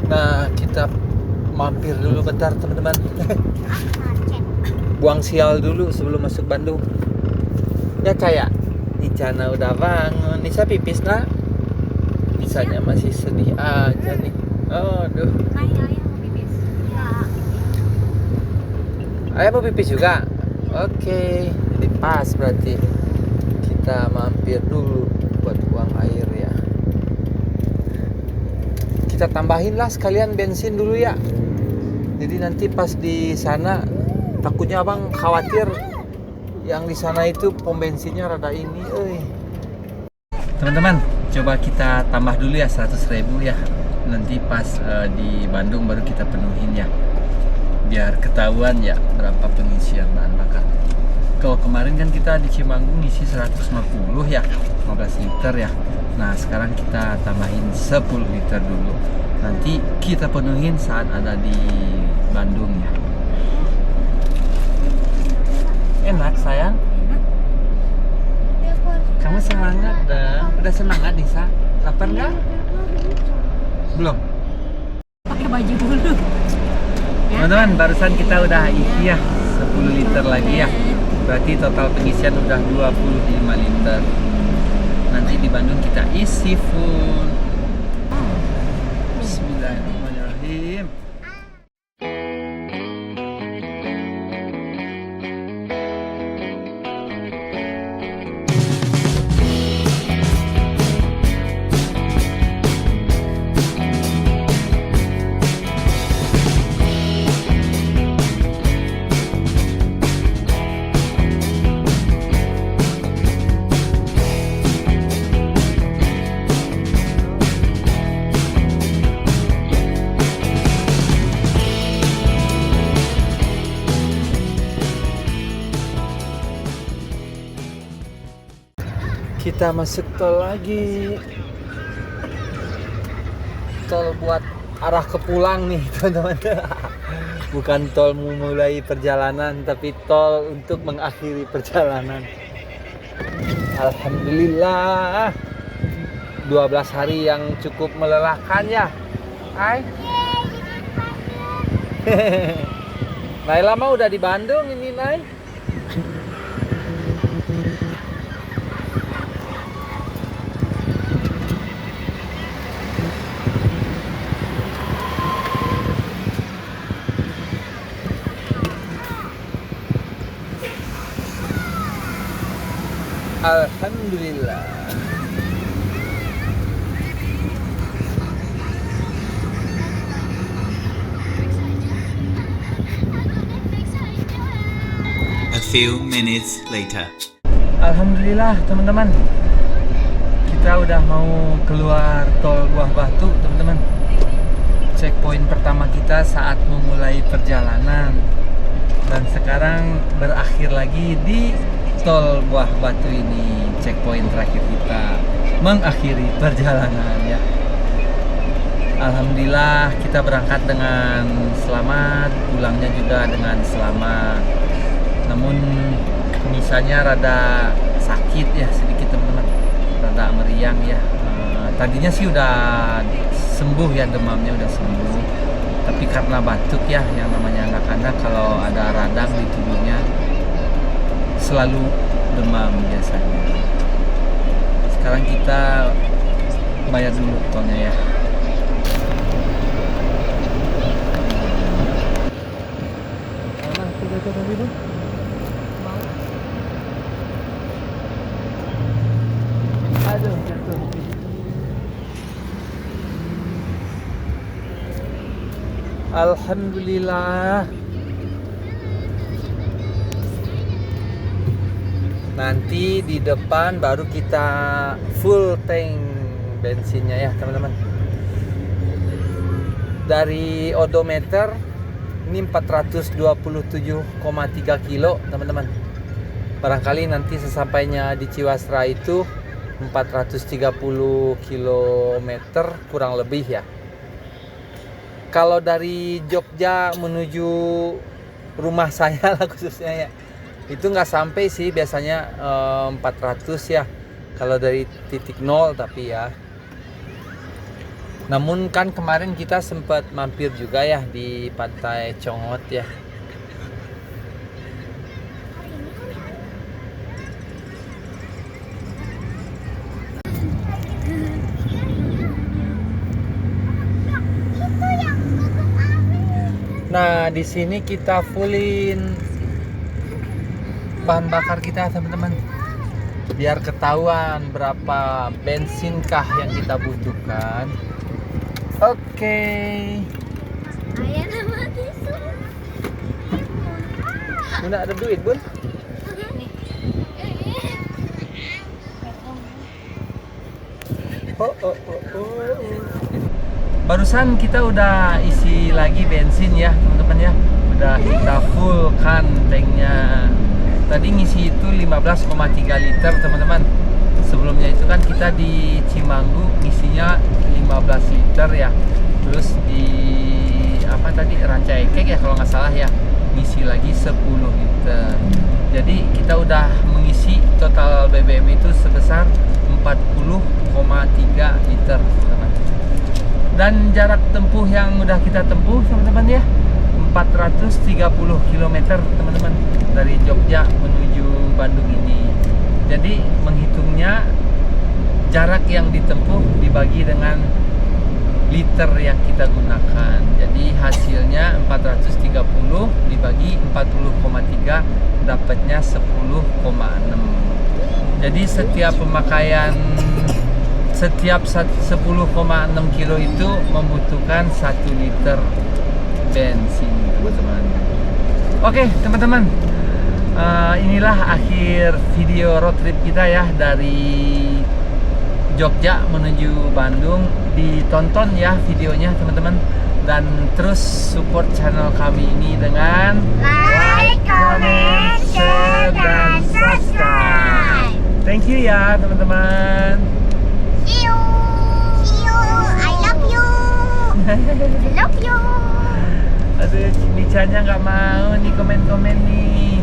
Nah, kita mampir dulu bentar teman-teman. Macet. Buang sial dulu sebelum masuk Bandung. Ya kayak Nicana udah bangun. Nisa pipis nak? Nisanya masih sedih aja nih. Aduh. Nay, ayah mau pipis. Ya. Ayah mau pipis juga? Oke. Jadi pas berarti kita mampir dulu buat buang air ya. Kita tambahin lah sekalian bensin dulu ya. Jadi nanti pas di sana takutnya abang khawatir yang di sana itu pom bensinnya rada ini. Teman-teman, coba kita tambah dulu ya 100.000 ya. Nanti pas di Bandung baru kita penuhin ya. Biar ketahuan ya berapa pengisian bahan bakar. Kalau kemarin kan kita di Cimanggung ngisi 150 ya, 15 liter ya. Nah sekarang kita tambahin 10 liter dulu. Nanti kita penuhin saat ada di Bandung ya. Enak sayang. Kamu semangat dah. Udah semangat Nisa? Lapar nggak? Belum. Pakai baju dulu. Ya. Teman-teman, barusan kita udah isi ya 10 liter lagi ya. Berarti total pengisian udah 25 liter. Nanti di Bandung kita isi full. Bismillahirrahmanirrahim. Kita masuk tol lagi. tol buat arah ke pulang nih teman-teman. Bukan tol memulai perjalanan, tapi tol untuk mengakhiri perjalanan. Alhamdulillah 12 hari yang cukup melelahkan ya. Hai. Naila mah udah di Bandung ini, Nay. Alhamdulillah. A few minutes later. Alhamdulillah teman-teman, kita udah mau keluar tol Buah Batu teman-teman. Checkpoint pertama kita saat memulai perjalanan, dan sekarang berakhir lagi di tol Buah Batu ini. Checkpoint terakhir kita mengakhiri perjalanan ya. Alhamdulillah kita berangkat dengan selamat, pulangnya juga dengan selamat. Namun misalnya rada sakit ya sedikit teman-teman, rada meriang ya. Tadinya sih udah sembuh ya, demamnya udah sembuh, tapi karena batuk ya, yang namanya anak-anak kalau ada radang di tubuhnya selalu demam biasanya. Sekarang kita bayar dulu tolnya ya. Aduh, jatuh. Alhamdulillah. Nanti di depan baru kita full tank bensinnya ya teman-teman. Dari odometer ini 427,3 kilo teman-teman. Barangkali nanti sesampainya di Ciwasra itu 430 km kurang lebih ya. Kalau dari Jogja menuju rumah saya lah khususnya ya, itu nggak sampai sih biasanya 400 ya kalau dari titik nol, tapi ya. Namun kan kemarin kita sempat mampir juga ya di Pantai Congot ya. Nah, di sini kita fullin bahan bakar kita teman-teman, biar ketahuan berapa bensinkah yang kita butuhkan. Oke. Ayah nama tisu. Bunda ada duit, Bun? Oh. Barusan kita udah isi lagi bensin ya teman-teman ya. Udah kita full kan tanknya. Tadi ngisi itu 15,3 liter teman-teman. Sebelumnya itu kan kita di Cimanggu ngisinya 15 liter ya. Terus di apa tadi Rancaikek ya kalau nggak salah ya, ngisi lagi 10 liter. Jadi kita udah mengisi total BBM itu sebesar 40,3 liter teman-teman. Dan jarak tempuh yang udah kita tempuh teman-teman ya 430 km teman-teman dari Jogja menuju Bandung ini. Jadi menghitungnya jarak yang ditempuh dibagi dengan liter yang kita gunakan. Jadi hasilnya 430 dibagi 40,3 dapatnya 10,6. Jadi setiap pemakaian setiap 10,6 kilo itu membutuhkan 1 liter bensin teman-teman. Oke teman-teman, inilah akhir video road trip kita ya dari Jogja menuju Bandung. Ditonton ya videonya teman-teman, dan terus support channel kami ini dengan Like, comment, share, dan subscribe. Thank you ya teman-teman. See you. I love you. Aduh, Nicanya nggak mau nih komen-komen nih.